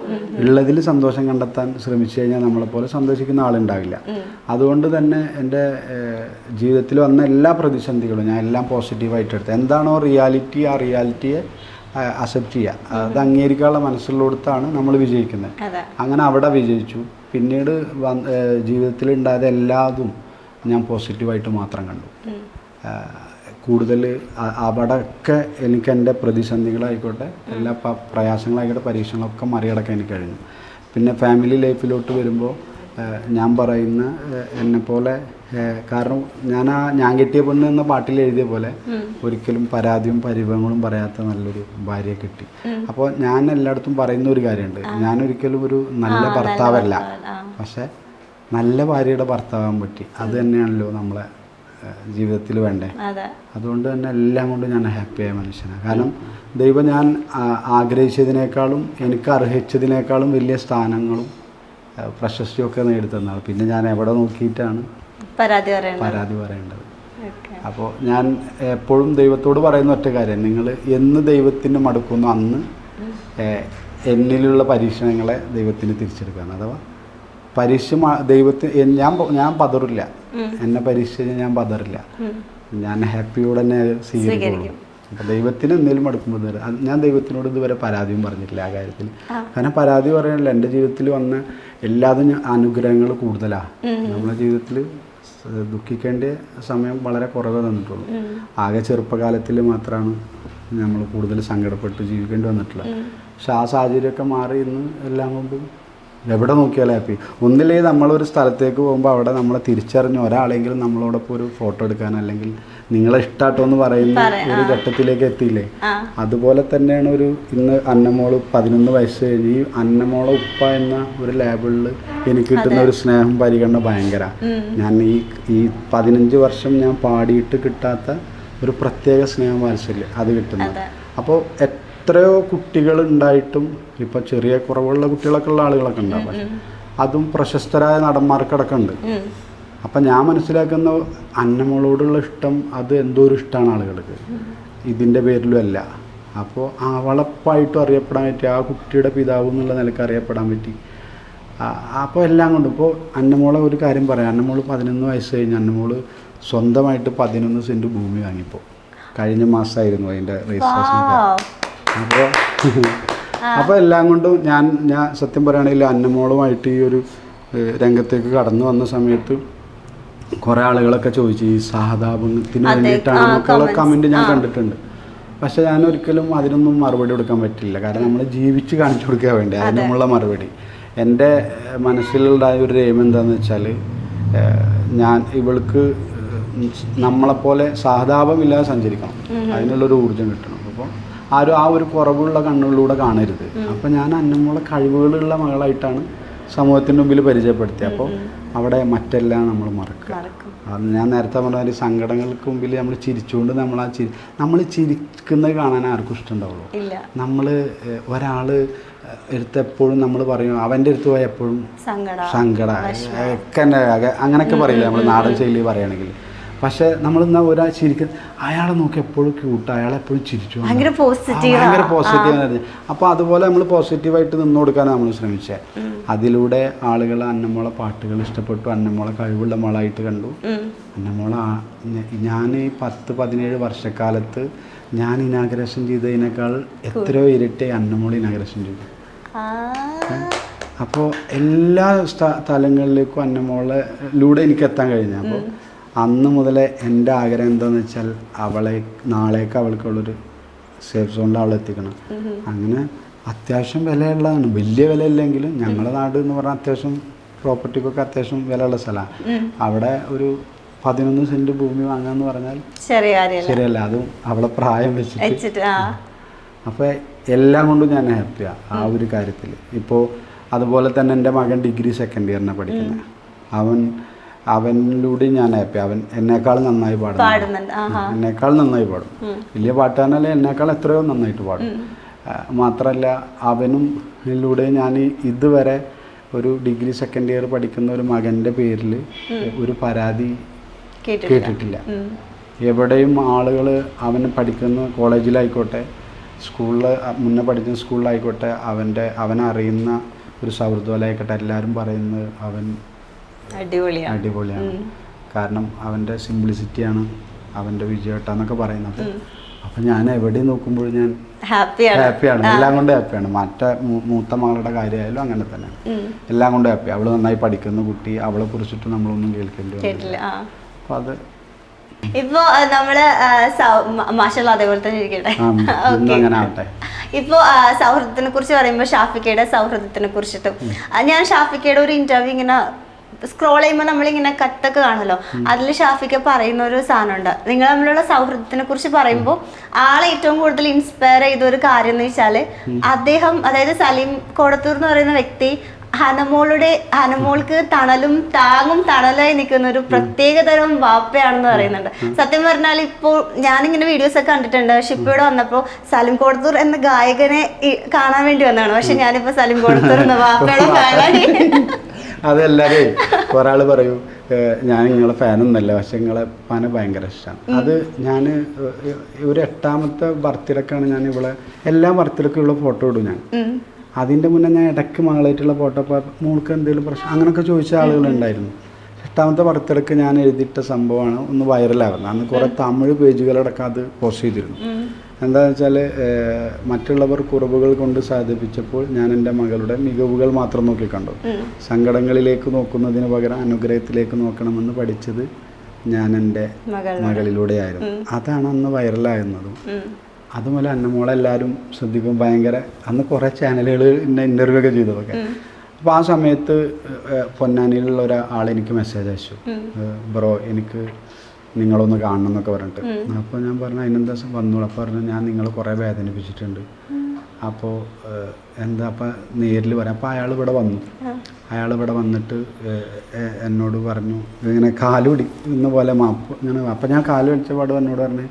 ഉള്ളതിൽ സന്തോഷം കണ്ടെത്താൻ ശ്രമിച്ചു കഴിഞ്ഞാൽ നമ്മളെപ്പോലെ സന്തോഷിക്കുന്ന ആളുണ്ടാവില്ല. അതുകൊണ്ട് തന്നെ എൻ്റെ ജീവിതത്തിൽ വന്ന എല്ലാ പ്രതിസന്ധികളും ഞാൻ എല്ലാം പോസിറ്റീവായിട്ട് എടുത്ത് എന്താണോ റിയാലിറ്റി, ആ റിയാലിറ്റിയെ അക്സെപ്റ്റ് ചെയ്യുക, അത് അംഗീകരിക്കാനുള്ള മനസ്സിലുള്ളടത്താണ് നമ്മൾ വിജയിക്കുന്നത്. അങ്ങനെ അവിടെ വിജയിച്ചു. പിന്നീട് ജീവിതത്തിൽ ഉണ്ടായത് എല്ലാതും ഞാൻ പോസിറ്റീവായിട്ട് മാത്രം കണ്ടു. കൂടുതൽ അവിടെയൊക്കെ എനിക്ക് എൻ്റെ പ്രതിസന്ധികളായിക്കോട്ടെ, എല്ലാ പ്രയാസങ്ങളായിക്കോട്ടെ, പരീക്ഷകളൊക്കെ മറികടക്കാൻ എനിക്ക് കഴിഞ്ഞു. പിന്നെ ഫാമിലി ലൈഫിലോട്ട് വരുമ്പോൾ ഞാൻ പറയുന്ന എന്നെപ്പോലെ, കാരണം ഞാൻ കെട്ടിയ പെണ്ണ് എന്ന പാട്ടിൽ എഴുതിയ പോലെ ഒരിക്കലും പരാതിയും പരിഭവങ്ങളും പറയാത്ത നല്ലൊരു ഭാര്യയെ കിട്ടി. അപ്പോൾ ഞാൻ എല്ലായിടത്തും പറയുന്ന ഒരു കാര്യമുണ്ട്, ഞാനൊരിക്കലും ഒരു നല്ല ഭർത്താവല്ല, പക്ഷെ നല്ല ഭാര്യയുടെ ഭർത്താവാൻ പറ്റി. അത് തന്നെയാണല്ലോ നമ്മളെ ജീവിതത്തിൽ വേണ്ടേ. അതുകൊണ്ട് തന്നെ എല്ലാം കൊണ്ട് ഞാൻ ഹാപ്പിയായ മനുഷ്യനാണ്. കാരണം ദൈവം ഞാൻ ആഗ്രഹിച്ചതിനേക്കാളും എനിക്ക് അർഹിച്ചതിനേക്കാളും വലിയ സ്ഥാനങ്ങളും പ്രശസ്തിയൊക്കെ നേടിത്തന്നാണ്. പിന്നെ ഞാൻ എവിടെ നോക്കിയിട്ടാണ് പരാതി പറയേണ്ടത്? അപ്പോൾ ഞാൻ എപ്പോഴും ദൈവത്തോട് പറയുന്ന ഒറ്റ കാര്യം, നിങ്ങൾ എന്ന് ദൈവത്തിന് മടുക്കുന്നു അന്ന് എന്നിലുള്ള പരീക്ഷണങ്ങളെ ദൈവത്തിന് തിരിച്ചെടുക്കുകയാണ്. അഥവാ പരീക്ഷ ദൈവത്തിന് ഞാൻ പതറില്ല, എന്നെ പരീക്ഷിച്ച് ഞാൻ പതറില്ല, ഞാൻ ഹാപ്പിയോടെ തന്നെ സ്വീകരിക്കുള്ളൂ. അപ്പോൾ ദൈവത്തിന് എന്തെങ്കിലും മടുക്കുമ്പോൾ ഞാൻ ദൈവത്തിനോട് ഇതുവരെ പരാതിയും പറഞ്ഞിട്ടില്ല ആ കാര്യത്തിൽ. കാരണം പരാതി പറയാനില്ല, എൻ്റെ ജീവിതത്തിൽ വന്ന എല്ലാതും അനുഗ്രഹങ്ങൾ കൂടുതലാണ്. നമ്മുടെ ജീവിതത്തിൽ ദുഃഖിക്കേണ്ട സമയം വളരെ കുറവേ തന്നിട്ടുള്ളൂ. ആകെ ചെറുപ്പകാലത്തിൽ മാത്രമാണ് നമ്മൾ കൂടുതൽ സങ്കടപ്പെട്ട് ജീവിക്കേണ്ടി വന്നിട്ടുള്ളത്. പക്ഷെ ആ സാഹചര്യമൊക്കെ മാറി ഇന്ന് എല്ലാം കൊണ്ടും എവിടെ നോക്കിയാലും ഹാപ്പി. ഒന്നിലേ നമ്മളൊരു സ്ഥലത്തേക്ക് പോകുമ്പോൾ അവിടെ നമ്മളെ തിരിച്ചറിഞ്ഞ് ഒരാളെങ്കിലും നമ്മളോടൊപ്പം ഒരു ഫോട്ടോ എടുക്കാൻ, അല്ലെങ്കിൽ നിങ്ങളെ ഇഷ്ടാട്ടോ എന്ന് പറയുന്ന ഒരു ഘട്ടത്തിലേക്ക് എത്തിയില്ലേ. അതുപോലെ തന്നെയാണ് ഇന്ന് അന്നമോള് 11 വയസ്സ് കഴിഞ്ഞ് ഈ അന്നമോളെ ഉപ്പ എന്ന ഒരു ലേബിളിൽ എനിക്ക് കിട്ടുന്ന ഒരു സ്നേഹം പരിഗണന ഭയങ്കര. ഞാൻ ഈ 15 വർഷം ഞാൻ പാടിയിട്ട് കിട്ടാത്ത ഒരു പ്രത്യേക സ്നേഹം വാത്സല്യം അത് കിട്ടുന്നത്. അപ്പോൾ എത്രയോ കുട്ടികൾ ഉണ്ടായിട്ടും ഇപ്പോൾ ചെറിയ കുറവുള്ള കുട്ടികളൊക്കെ ഉള്ള ആളുകളൊക്കെ ഉണ്ടാവും, പക്ഷെ അതും പ്രശസ്തരായ നടന്മാർക്കടക്കമുണ്ട്. അപ്പം ഞാൻ മനസ്സിലാക്കുന്ന അന്നമോളോടുള്ള ഇഷ്ടം അത് എന്തോ ഒരു ഇഷ്ടമാണ് ആളുകൾക്ക്, ഇതിൻ്റെ പേരിലും അല്ല. അപ്പോൾ അവളപ്പായിട്ടും അറിയപ്പെടാൻ പറ്റി, ആ കുട്ടിയുടെ പിതാവ് എന്നുള്ള നിലക്ക് അറിയപ്പെടാൻ പറ്റി. അപ്പോൾ എല്ലാം കൊണ്ടും ഇപ്പോൾ അന്നമോളെ ഒരു കാര്യം പറയാം, അന്നമോള് 11 വയസ്സ് കഴിഞ്ഞ് അന്നമോള് സ്വന്തമായിട്ട് 11 സെൻറ്റ് ഭൂമി വാങ്ങിപ്പോൾ കഴിഞ്ഞ മാസമായിരുന്നു അതിൻ്റെ രജിസ്ട്രേഷൻ. അപ്പോൾ എല്ലാം കൊണ്ടും ഞാൻ സത്യം പറയുകയാണെങ്കിൽ അന്നമോളുമായിട്ട് ഈ ഒരു രംഗത്തേക്ക് കടന്നു വന്ന സമയത്ത് കുറേ ആളുകളൊക്കെ ചോദിച്ചു ഈ സഹതാപത്തിന് വേണ്ടിയിട്ടാണ് എന്നൊക്കെയുള്ള കമൻറ്റ് ഞാൻ കണ്ടിട്ടുണ്ട്. പക്ഷേ ഞാൻ ഒരിക്കലും അതിനൊന്നും മറുപടി കൊടുക്കാൻ പറ്റില്ല. കാരണം നമ്മൾ ജീവിച്ച് കാണിച്ചു കൊടുക്കുക വേണ്ടേ അതിനുള്ള മറുപടി. എൻ്റെ മനസ്സിലുണ്ടായ ഒരു എയിം എന്താണെന്ന് വെച്ചാൽ, ഞാൻ ഇവൾക്ക് നമ്മളെപ്പോലെ സഹതാപമില്ലാതെ സഞ്ചരിക്കണം, അതിനുള്ളൊരു ഊർജ്ജം കിട്ടണം. അപ്പോൾ ആ ഒരു കുറവുള്ള കണ്ണുകളിലൂടെ കാണരുത്. അപ്പോൾ ഞാൻ അന്നമോളെ കഴിവുകളുള്ള മകളായിട്ടാണ് സമൂഹത്തിൻ്റെ മുമ്പിൽ പരിചയപ്പെടുത്തിയത്. അപ്പോൾ അവിടെ മറ്റെല്ലാം നമ്മൾ മറക്കുക. അത് ഞാൻ നേരത്തെ പറഞ്ഞ സങ്കടങ്ങൾക്ക് മുമ്പിൽ നമ്മൾ ചിരിച്ചുകൊണ്ട് നമ്മൾ ചിരിക്കുന്നത് കാണാൻ ആർക്കും ഇഷ്ടമുണ്ടാവുള്ളൂ. നമ്മൾ ഒരാൾ എപ്പോഴും നമ്മൾ പറയും അവൻ്റെ അടുത്ത് പോയാൽ എപ്പോഴും സങ്കട ഒക്കെ അങ്ങനെയൊക്കെ പറയില്ല നമ്മൾ നാടൻ ശൈലി പറയുകയാണെങ്കിൽ. പക്ഷെ നമ്മളെന്താ ഒരാൾ ചിരിക്കുന്നത്, അയാളെ നോക്കി എപ്പോഴും ക്യൂട്ട്, അയാളെപ്പോഴും ചിരിച്ചു, ഭയങ്കര പോസിറ്റീവ്. അപ്പോൾ അതുപോലെ നമ്മൾ പോസിറ്റീവായിട്ട് നിന്ന് കൊടുക്കാനാണ് നമ്മൾ ശ്രമിച്ചത്. അതിലൂടെ ആളുകൾ അന്നമോളെ പാട്ടുകൾ ഇഷ്ടപ്പെട്ടു, അന്നമോളെ കഴിവുള്ള മോളായിട്ട് കണ്ടു. അന്നമോളെ ഞാൻ ഈ 10-17 വർഷക്കാലത്ത് ഞാൻ ഇനാഗ്രേഷൻ ചെയ്തതിനേക്കാൾ എത്രയോ ഇരട്ടി അന്നമോൾ ഇനാഗ്രേഷൻ ചെയ്തു. അപ്പോൾ എല്ലാ തലങ്ങളിലേക്കും അന്നമോളിലൂടെ എനിക്ക് എത്താൻ കഴിഞ്ഞു. അപ്പോൾ അന്ന് മുതലേ എൻ്റെ ആഗ്രഹം എന്താണെന്ന് വെച്ചാൽ നാളേക്ക് അവൾക്കുള്ളൊരു സേഫ് സോണിൽ അവളെ എത്തിക്കണം. അങ്ങനെ അത്യാവശ്യം വിലയുള്ളതാണ്, വലിയ വിലയില്ലെങ്കിലും ഞങ്ങളുടെ നാട് എന്ന് പറഞ്ഞാൽ അത്യാവശ്യം പ്രോപ്പർട്ടിക്കൊക്കെ അത്യാവശ്യം വിലയുള്ള സ്ഥലമാണ്. അവിടെ ഒരു 11 സെൻറ്റ് ഭൂമി വാങ്ങാന്ന് പറഞ്ഞാൽ ശരിയല്ല, അതും അവളെ പ്രായം വെച്ചിട്ട്. അപ്പോൾ എല്ലാം കൊണ്ടും ഞാൻ ഹാപ്പിയാണ് ആ ഒരു കാര്യത്തിൽ. ഇപ്പോൾ അതുപോലെ തന്നെ എൻ്റെ മകൻ ഡിഗ്രി 2nd ഇയറിനാണ് പഠിക്കുന്നത്. അവൻ അവനിലൂടെ ഞാൻ ഹാപ്പി. അവൻ എന്നെക്കാൾ നന്നായി പാടുന്നുണ്ട്. എന്നെക്കാൾ നന്നായി പാടും. വലിയ പാട്ടുകാരനല്ലേ, എന്നെക്കാൾ എത്രയോ നന്നായിട്ട് പാടും. മാത്രമല്ല അവനും ഇതിലൂടെ ഞാൻ ഇതുവരെ ഒരു ഡിഗ്രി സെക്കൻഡ് ഇയർ പഠിക്കുന്ന ഒരു മകൻ്റെ പേരിൽ ഒരു പരാതി കേട്ടിട്ടില്ല. എവിടെയും ആളുകൾ അവന് പഠിക്കുന്ന കോളേജിലായിക്കോട്ടെ, സ്കൂളിൽ മുന്നേ പഠിക്കുന്ന സ്കൂളിലായിക്കോട്ടെ, അവനറിയുന്ന ഒരു സൗഹൃദമായിക്കോട്ടെ, എല്ലാവരും പറയുന്നത് അവൻ അടിപൊളിയാണ്. കാരണം അവൻ്റെ സിംപ്ലിസിറ്റിയാണ് അവൻ്റെ വിജയട്ടാന്നൊക്കെ പറയുന്നത്. അപ്പം ഞാൻ എവിടെ നോക്കുമ്പോൾ ഞാൻ ഹാപ്പിയാണ്, എല്ലാം കൊണ്ട് ഹാപ്പിയാണ്. മറ്റേ മൂത്ത മകളുടെ കാര്യമായാലും അങ്ങനെ തന്നെ, എല്ലാം കൊണ്ട് ഹാപ്പി. അവൾ നന്നായി പഠിക്കുന്ന കുട്ടി, അവളെ കുറിച്ചിട്ട് നമ്മളൊന്നും കേൾക്കേണ്ടി വന്നില്ല. അപ്പം അത് ഇപ്പൊ നമ്മള് മാഷാഅല്ലാഹ് അതേപോലെ തന്നെ ഇരിക്കട്ടെ. ഇപ്പൊ സൗഹൃദത്തിനെ കുറിച്ച് പറയുമ്പോൾ ഷാഫിക്കയുടെ സൗഹൃദത്തിനെ കുറിച്ചിട്ടും ഞാൻ ഷാഫിക്കയുടെ ഒരു ഇന്റർവ്യൂ ഇങ്ങനെ സ്ക്രോൾ ചെയ്യുമ്പോൾ നമ്മളിങ്ങനെ കത്തൊക്കെ കാണുമല്ലോ, അതിൽ ഷാഫിക്ക പറയുന്ന ഒരു സാധനമുണ്ട്. നിങ്ങൾ തമ്മിലുള്ള സൗഹൃദത്തിനെ കുറിച്ച് പറയുമ്പോൾ ആളെ ഏറ്റവും കൂടുതൽ ഇൻസ്പയർ ചെയ്ത ഒരു കാര്യം എന്ന് വെച്ചാല് അദ്ദേഹം, അതായത് സലീം കോടത്തൂർ എന്ന് പറയുന്ന വ്യക്തി ഹനമോൾക്ക് താങ്ങും തണലായി നിൽക്കുന്ന ഒരു പ്രത്യേക തരം വാപ്പയാണെന്ന് പറയുന്നുണ്ട്. സത്യം പറഞ്ഞാൽ ഇപ്പോൾ ഞാനിങ്ങനെ വീഡിയോസ് ഒക്കെ കണ്ടിട്ടുണ്ട്. ഷിപ്പയോട് വന്നപ്പോൾ സലീം കോടത്തൂർ എന്ന ഗായകനെ കാണാൻ വേണ്ടി വന്നതാണ്. പക്ഷെ ഞാനിപ്പോ സലീം കോടത്തൂർ എന്ന വാപ്പയുടെ ഫാനായി. അതെല്ലാവരേ കുറെ ആൾ പറയും ഞാൻ നിങ്ങളെ ഫാനൊന്നല്ല, പക്ഷെ നിങ്ങളെ ഫാന് ഭയങ്കര ഇഷ്ടമാണ്. അത് ഞാൻ ഒരു 8ാമത്തെ ബർത്ത്ഡേക്കാണ് ഞാൻ ഇവിടെ എല്ലാ ബർത്ത്ഡേക്കുള്ള ഫോട്ടോ ഇടും ഞാൻ. അതിൻ്റെ മുന്നേ ഞാൻ ഇടയ്ക്ക് മകളായിട്ടുള്ള ഫോട്ടോ, മോൾക്ക് എന്തെങ്കിലും പ്രശ്നം അങ്ങനെയൊക്കെ ചോദിച്ച ആളുകളുണ്ടായിരുന്നു. 8ാമത്തെ ബർത്ത്ഡേക്ക് ഞാൻ എഴുതിയിട്ട സംഭവമാണ് ഒന്ന് വൈറലാവുന്നത്. അന്ന് കുറേ തമിഴ് പേജുകളടക്കം അത് പോസ്റ്റ് ചെയ്തിരുന്നു. എന്താണെന്ന് വെച്ചാൽ മറ്റുള്ളവർ കുറവുകൾ കൊണ്ട് സാധിപ്പിച്ചപ്പോൾ ഞാൻ എൻ്റെ മകളുടെ മികവുകൾ മാത്രം നോക്കിക്കണ്ടു. സങ്കടങ്ങളിലേക്ക് നോക്കുന്നതിന് പകരം അനുഗ്രഹത്തിലേക്ക് നോക്കണമെന്ന് പഠിച്ചത് ഞാൻ എൻ്റെ മകളിലൂടെയായിരുന്നു. അതാണ് അന്ന് വൈറലാകുന്നതും. അതുപോലെ അന്നമോളെല്ലാവരും ശ്രദ്ധിക്കും. ഭയങ്കര അന്ന് കുറേ ചാനലുകൾ എന്നെ ഇൻ്റർവ്യൂ ഒക്കെ ചെയ്തതൊക്കെ. അപ്പോൾ ആ സമയത്ത് പൊന്നാനിയിലുള്ള ഒരാൾ എനിക്ക് മെസ്സേജ് അയച്ചു, ബ്രോ എനിക്ക് നിങ്ങളൊന്ന് കാണണം എന്നൊക്കെ പറഞ്ഞിട്ട്. അപ്പോൾ ഞാൻ പറഞ്ഞു അതിനെന്താ വന്നോളൂ. അപ്പോൾ പറഞ്ഞു ഞാൻ നിങ്ങളെ കുറേ വേദനിപ്പിച്ചിട്ടുണ്ട്, അപ്പോൾ എന്താ അപ്പം നേരിൽ പറയാം. അപ്പോൾ അയാൾ ഇവിടെ വന്നിട്ട് എന്നോട് പറഞ്ഞു ഇങ്ങനെ കാല് പിടിക്കുന്ന പോലെ മാപ്പ് ഇങ്ങനെ. അപ്പം ഞാൻ കാല് പിടിച്ച പാട് എന്നോട് പറഞ്ഞു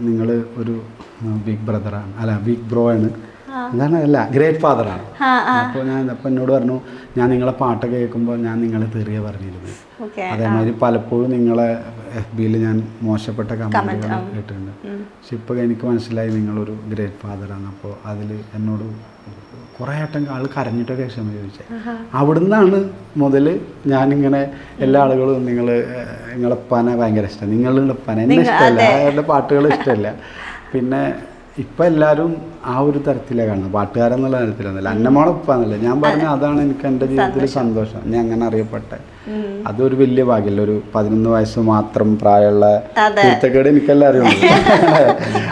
നിങ്ങൾ ഒരു ബിഗ് ബ്രദറാണ്, അല്ല ബിഗ് ബ്രോ ആണ്, എന്താണ് അല്ല ഗ്രേറ്റ് ഫാദറാണ്. അപ്പോൾ എന്നോട് പറഞ്ഞു ഞാൻ നിങ്ങളെ പാട്ടൊക്കെ കേൾക്കുമ്പോൾ ഞാൻ നിങ്ങളെ തെറിയ പറഞ്ഞിരുന്നു. അതേമാതിരി പലപ്പോഴും നിങ്ങളെ FBയിൽ ഞാൻ മോശപ്പെട്ട കമൻറ്റുകൾ കേട്ടിട്ടുണ്ട്. പക്ഷെ ഇപ്പോൾ എനിക്ക് മനസ്സിലായി നിങ്ങളൊരു ഗ്രേറ്റ് ഫാദറാണ്. അപ്പോൾ അതിൽ എന്നോട് കുറേ ആട്ടം ആൾ കരഞ്ഞിട്ടൊക്കെ ക്ഷമ ചോദിച്ചത്. അവിടുന്നാണ് മുതൽ ഞാനിങ്ങനെ എല്ലാ ആളുകളും നിങ്ങളെ പന ഭയങ്കര ഇഷ്ടം, നിങ്ങളുടെ പന എന്നെ ഇഷ്ടമല്ല, അവരുടെ പാട്ടുകൾ ഇഷ്ടമല്ല. പിന്നെ ഇപ്പം എല്ലാവരും ആ ഒരു തരത്തിലാണ് കാണുന്നത്, പാട്ടുകാരെന്നുള്ള തരത്തിലൊന്നുമില്ല, അന്നമോളൊപ്പാന്നല്ല. ഞാൻ പറഞ്ഞ അതാണ് എനിക്ക് എൻ്റെ ജീവിതത്തിൽ സന്തോഷം. ഞാൻ അങ്ങനെ അറിയപ്പെട്ടെ അതൊരു വലിയ ഭാഗ്യമല്ല. ഒരു 11 വയസ്സ് മാത്രം പ്രായമുള്ള കുരുത്തക്കേട് എനിക്കെല്ലാം അറിയുള്ളൂ.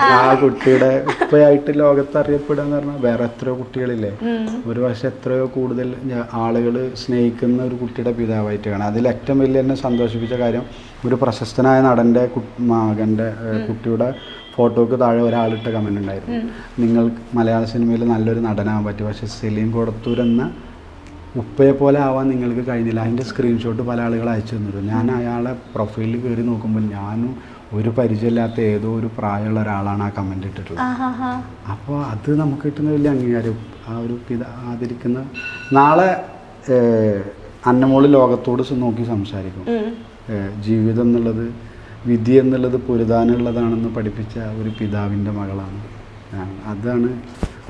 ആ കുട്ടിയുടെ ഉപ്പയായിട്ട് ലോകത്ത് അറിയപ്പെടുക എന്ന് പറഞ്ഞാൽ വേറെ എത്രയോ കുട്ടികളില്ലേ, ഒരു പക്ഷെ എത്രയോ കൂടുതൽ ആളുകൾ സ്നേഹിക്കുന്ന ഒരു കുട്ടിയുടെ പിതാവായിട്ട് കാണാം. അതിൽ ഏറ്റവും വലിയ എന്നെ സന്തോഷിപ്പിച്ച കാര്യം ഒരു പ്രശസ്തനായ നടൻ്റെ മകൻ്റെ കുട്ടിയുടെ ഫോട്ടോക്ക് താഴെ ഒരാളിട്ട കമൻ്റ് ഉണ്ടായിരുന്നു, നിങ്ങൾ മലയാള സിനിമയിൽ നല്ലൊരു നടനാകാൻ പറ്റും, പക്ഷേ സലീം കോടത്തൂർ എന്ന ഉപ്പയെ പോലെ ആവാൻ നിങ്ങൾക്ക് കഴിഞ്ഞില്ല. അതിൻ്റെ സ്ക്രീൻഷോട്ട് പല ആളുകൾ അയച്ചു തന്നിരുന്നു. ഞാൻ അയാളെ പ്രൊഫൈലിൽ കയറി നോക്കുമ്പോൾ ഞാനും ഒരു പരിചയമില്ലാത്ത ഏതോ ഒരു പ്രായമുള്ള ഒരാളാണ് ആ കമൻ്റ് ഇട്ടിട്ടുള്ളത്. അപ്പോൾ അത് നമുക്ക് കിട്ടുന്ന വലിയ അംഗീകാരം. ആ ഒരു ആദരിക്കുന്ന നാളെ അന്നമോള് ലോകത്തോട് നോക്കി സംസാരിക്കും. ജീവിതം എന്നുള്ളത് വിധി എന്നുള്ളത് പൊരുതാനുള്ളതാണെന്ന് പഠിപ്പിച്ച ഒരു പിതാവിൻ്റെ മകളാണ്.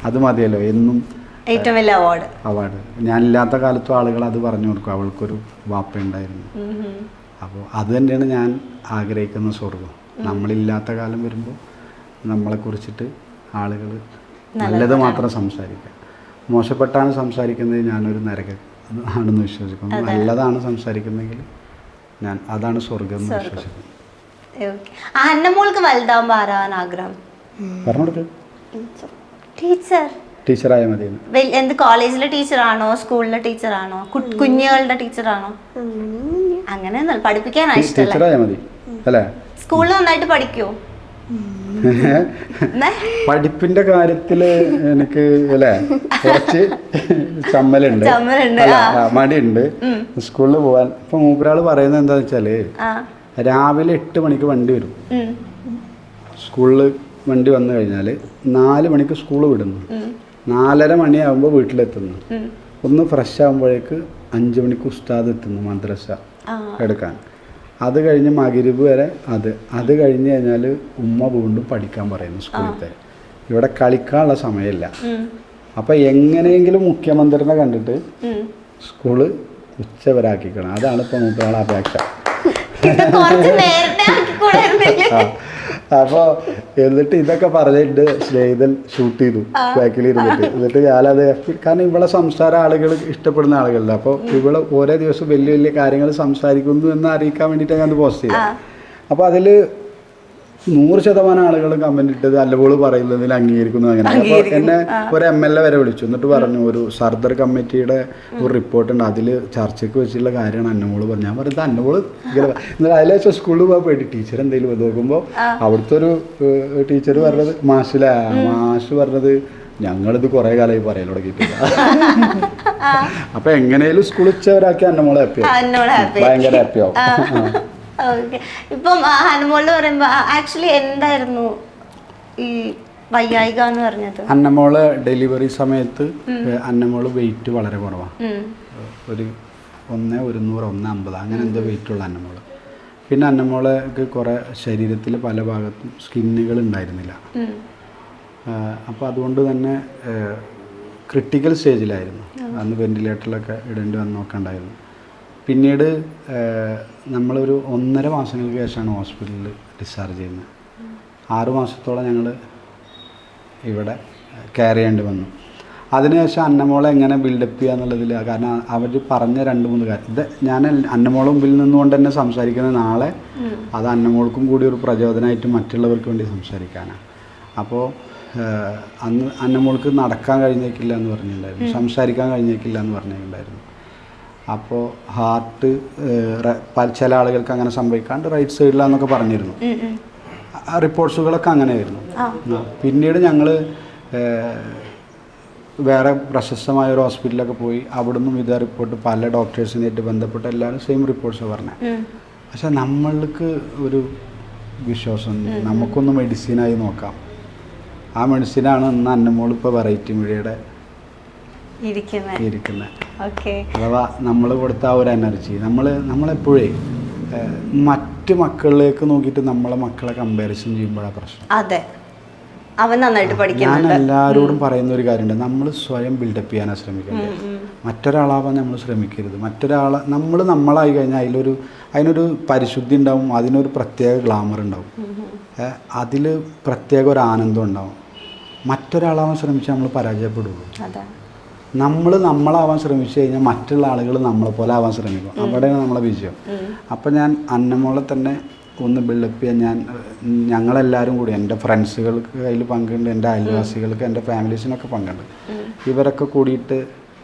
അത് മതിയല്ലോ എന്നും ഏറ്റവും വലിയ അവാർഡ്. ഞാനില്ലാത്ത കാലത്തും ആളുകൾ അത് പറഞ്ഞു കൊടുക്കും, അവൾക്കൊരു വാപ്പ ഉണ്ടായിരുന്നു. അപ്പോൾ അത് തന്നെയാണ് ഞാൻ ആഗ്രഹിക്കുന്ന സ്വർഗം. നമ്മളില്ലാത്ത കാലം വരുമ്പോൾ നമ്മളെ കുറിച്ചിട്ട് ആളുകൾ നല്ലത് മാത്രം സംസാരിക്കുക. മോശപ്പെട്ടാണ് സംസാരിക്കുന്നത് ഞാനൊരു നരകം ആണെന്ന് വിശ്വസിക്കുന്നു. നല്ലതാണ് സംസാരിക്കുന്നതെങ്കിൽ ഞാൻ അതാണ് സ്വർഗം എന്ന് വിശ്വസിക്കുന്നു. അന്നമോൾക്ക് വലുതാവുമ്പോൾ ആരാൻ ആഗ്രഹം? പറഞ്ഞു ടീച്ചർ. ടീച്ചറായ മതി. എന്ത് കോളേജിലെ ടീച്ചറാണോ, സ്കൂളിലെ ടീച്ചറാണോ, കുഞ്ഞുങ്ങളുടെ ടീച്ചറാണോ? അങ്ങനെ പഠിപ്പിക്കാനാ ഇഷ്ടം. ടീച്ചറായ മതി അല്ലേ? സ്കൂളിൽ നന്നായിട്ട് പഠിക്കുമോ? പഠിപ്പിന്റെ കാര്യത്തില് എനിക്ക് അല്ലേ കുറച്ച് ചമ്മലുണ്ട്, മടിയുണ്ട് സ്കൂളിൽ പോവാൻ. ഇപ്പൊ മൂപ്പരാള് പറയുന്നത് എന്താന്ന് വെച്ചാല് രാവിലെ 8 മണിക്ക് വണ്ടി വരും, സ്കൂളിൽ വണ്ടി വന്നു കഴിഞ്ഞാൽ 4 മണിക്ക് സ്കൂൾ വിടുന്നു, 4:30 മണിയാകുമ്പോൾ വീട്ടിലെത്തുന്നു, ഒന്ന് ഫ്രഷ് ആകുമ്പോഴേക്ക് 5 മണിക്ക് ഉസ്താദ് എത്തുന്നു മദ്രസ എടുക്കാൻ. അത് കഴിഞ്ഞ് മഗ്‌രിബ് വരെ അത് കഴിഞ്ഞ് കഴിഞ്ഞാൽ ഉമ്മ വീണ്ടും പഠിക്കാൻ പറയുന്നു സ്കൂളിലത്തെ. ഇവിടെ കളിക്കാനുള്ള സമയമില്ല. അപ്പം എങ്ങനെയെങ്കിലും മുഖ്യമന്ത്രിനെ കണ്ടിട്ട് സ്കൂള് ഉച്ചവരാക്കിക്കണം. അതാണ് ഇപ്പോൾ മൂപ്പരാളെ അപേക്ഷ. അപ്പോൾ എന്നിട്ട് ഇതൊക്കെ പറഞ്ഞിട്ട് സ്നേഹിതൻ ഷൂട്ട് ചെയ്തു ബാക്കിൽ ഇരുന്നിട്ട്. എന്നിട്ട് ഞാനത് കാരണം ഇവിടെ സംസാര ആളുകൾ ഇഷ്ടപ്പെടുന്ന ആളുകളുണ്ട്. അപ്പോൾ ഇവിടെ ഓരോ ദിവസം വലിയ വലിയ കാര്യങ്ങൾ സംസാരിക്കുന്നു എന്ന് അറിയിക്കാൻ വേണ്ടിയിട്ടാണ് ഞാൻ പോസ്റ്റ് ചെയ്തത്. അപ്പോൾ അതിൽ 100% ആളുകൾ കമന്റ് ഇട്ടത് അല്ലപോള് പറയുന്നതിൽ അംഗീകരിക്കുന്നു. അങ്ങനെ അപ്പോൾ എന്നെ ഒരു MLA വരെ വിളിച്ചു. എന്നിട്ട് പറഞ്ഞു ഒരു സർദർ കമ്മിറ്റിയുടെ ഒരു റിപ്പോർട്ടുണ്ട്, അതിൽ ചർച്ചയ്ക്ക് വെച്ചിട്ടുള്ള കാര്യമാണ് അന്നമോള് പറഞ്ഞു. ഞാൻ പറഞ്ഞത് അന്നമോള് എന്നിട്ട് അതിലെ വെച്ചാൽ സ്കൂളിൽ പോകാൻ പോയിട്ട് ടീച്ചർ എന്തെങ്കിലും നോക്കുമ്പോൾ അവിടുത്തെ ഒരു ടീച്ചർ പറഞ്ഞത് മാഷ് പറഞ്ഞത് ഞങ്ങളിത് കുറേ കാലമായി പറയാൻ തുടങ്ങിയിട്ടില്ല. അപ്പൊ എങ്ങനെയും സ്കൂൾ ഉച്ചവരാക്കി അന്നമോള് ഹാപ്പിയാവും, ഭയങ്കര ഹാപ്പിയാവും. ഇപ്പം ഹനുമോള് പറയുമ്പോ ആക്ച്വലി എന്തായിരുന്നു ഈ വയ്യായിക എന്ന് പറഞ്ഞത്? അന്നമോള് ഡെലിവറി സമയത്ത് അന്നമോള് വെയിറ്റ് വളരെ കുറവാണ്, ഒരു 1,100, 1,50 അങ്ങനെ എന്തോ വെയിറ്റുള്ള അന്നമോള്. പിന്നെ അന്നമോൾക്ക് കുറേ ശരീരത്തിൽ പല ഭാഗത്തും സ്കിന്നുകൾ ഉണ്ടായിരുന്നില്ല. അപ്പോൾ അതുകൊണ്ട് തന്നെ ക്രിട്ടിക്കൽ സ്റ്റേജിലായിരുന്നു. അന്ന് വെന്റിലേറ്ററിലൊക്കെ ഇടേണ്ടി വന്നൊക്കെ ഉണ്ടായിരുന്നു. പിന്നീട് നമ്മളൊരു 1.5 മാസങ്ങൾക്ക് ശേഷമാണ് ഹോസ്പിറ്റലിൽ ഡിസ്ചാർജ് ചെയ്യുന്നത്. 6 മാസത്തോളം ഞങ്ങൾ ഇവിടെ കെയർ ചെയ്യേണ്ടി വന്നു. അതിനുശേഷം അന്നമോളെ എങ്ങനെ ബിൽഡപ്പ് ചെയ്യുക എന്നുള്ളതിൽ, കാരണം അവർ പറഞ്ഞ 2-3 കാര്യം, ഇത് ഞാൻ അന്നമോളെ മുമ്പിൽ നിന്നുകൊണ്ട് തന്നെ സംസാരിക്കുന്നത് നാളെ അത് അന്നമോൾക്കും കൂടി ഒരു പ്രചോദനമായിട്ട് മറ്റുള്ളവർക്ക് വേണ്ടി സംസാരിക്കാനാണ്. അപ്പോൾ അന്ന് അന്നമോൾക്ക് നടക്കാൻ കഴിഞ്ഞേക്കില്ല എന്ന് പറഞ്ഞിട്ടുണ്ടായിരുന്നു, സംസാരിക്കാൻ കഴിഞ്ഞേക്കില്ല എന്ന് പറഞ്ഞിട്ടുണ്ടായിരുന്നു. അപ്പോൾ ഹാർട്ട് ചില ആളുകൾക്ക് അങ്ങനെ സംഭവിക്കാണ്ട് റൈറ്റ് സൈഡിലാന്നൊക്കെ പറഞ്ഞിരുന്നു. റിപ്പോർട്ട്സുകളൊക്കെ അങ്ങനെയായിരുന്നു. പിന്നീട് ഞങ്ങൾ വേറെ പ്രശസ്തമായ ഒരു ഹോസ്പിറ്റലൊക്കെ പോയി. അവിടുന്ന് ഇതേ റിപ്പോർട്ട് പല ഡോക്ടേഴ്സിനായിട്ട് ബന്ധപ്പെട്ട് എല്ലാവരും സെയിം റിപ്പോർട്ട്സാണ് പറഞ്ഞത്. പക്ഷെ നമ്മൾക്ക് ഒരു വിശ്വാസം, നമുക്കൊന്ന് മെഡിസിനായി നോക്കാം. ആ മെഡിസിനാണ് ഇന്ന് അന്നമോൾ ഇപ്പോൾ വെറൈറ്റി മീഡിയയുടെ ഇരിക്കുന്നത്. അഥവാ നമ്മൾ കൊടുത്ത ആ ഒരു എനർജി നമ്മളെപ്പോഴേ മറ്റ് മക്കളിലേക്ക് നോക്കിയിട്ട് നമ്മളെ മക്കളെ കമ്പാരിസൺ ചെയ്യുമ്പോഴാണ് പ്രശ്നം. അതെ, അവൻ നന്നായിട്ട് പഠിക്കുന്നുണ്ട്. ഞാൻ എല്ലാവരോടും പറയുന്ന ഒരു കാര്യമുണ്ട്, നമ്മൾ സ്വയം ബിൽഡപ്പ് ചെയ്യാനാണ് ശ്രമിക്കേണ്ടത്. മറ്റൊരാളാവാൻ നമ്മൾ ശ്രമിക്കരുത്. നമ്മളായി കഴിഞ്ഞാൽ അതിനൊരു പരിശുദ്ധി ഉണ്ടാവും, അതിനൊരു പ്രത്യേക ഗ്ലാമർ ഉണ്ടാവും, അതിൽ പ്രത്യേക ഒരു ആനന്ദം ഉണ്ടാവും. മറ്റൊരാളാവാൻ ശ്രമിച്ചാൽ നമ്മൾ പരാജയപ്പെടുള്ളൂ. നമ്മളാവാൻ ശ്രമിച്ചു കഴിഞ്ഞാൽ മറ്റുള്ള ആളുകൾ നമ്മളെ പോലെ ആവാൻ ശ്രമിക്കും. അവിടെയാണ് നമ്മളെ വിജയം. അപ്പം ഞാൻ അന്നമോളെ തന്നെ ഒന്ന് ബിൽഡപ്പ് ചെയ്യാൻ ഞങ്ങളെല്ലാവരും കൂടി, എൻ്റെ ഫ്രണ്ട്സുകൾക്ക് അതിൽ പങ്കുണ്ട്, എൻ്റെ അയൽവാസികൾക്ക്, എൻ്റെ ഫാമിലീസിനൊക്കെ പങ്കുണ്ട്. ഇവരൊക്കെ കൂടിയിട്ട്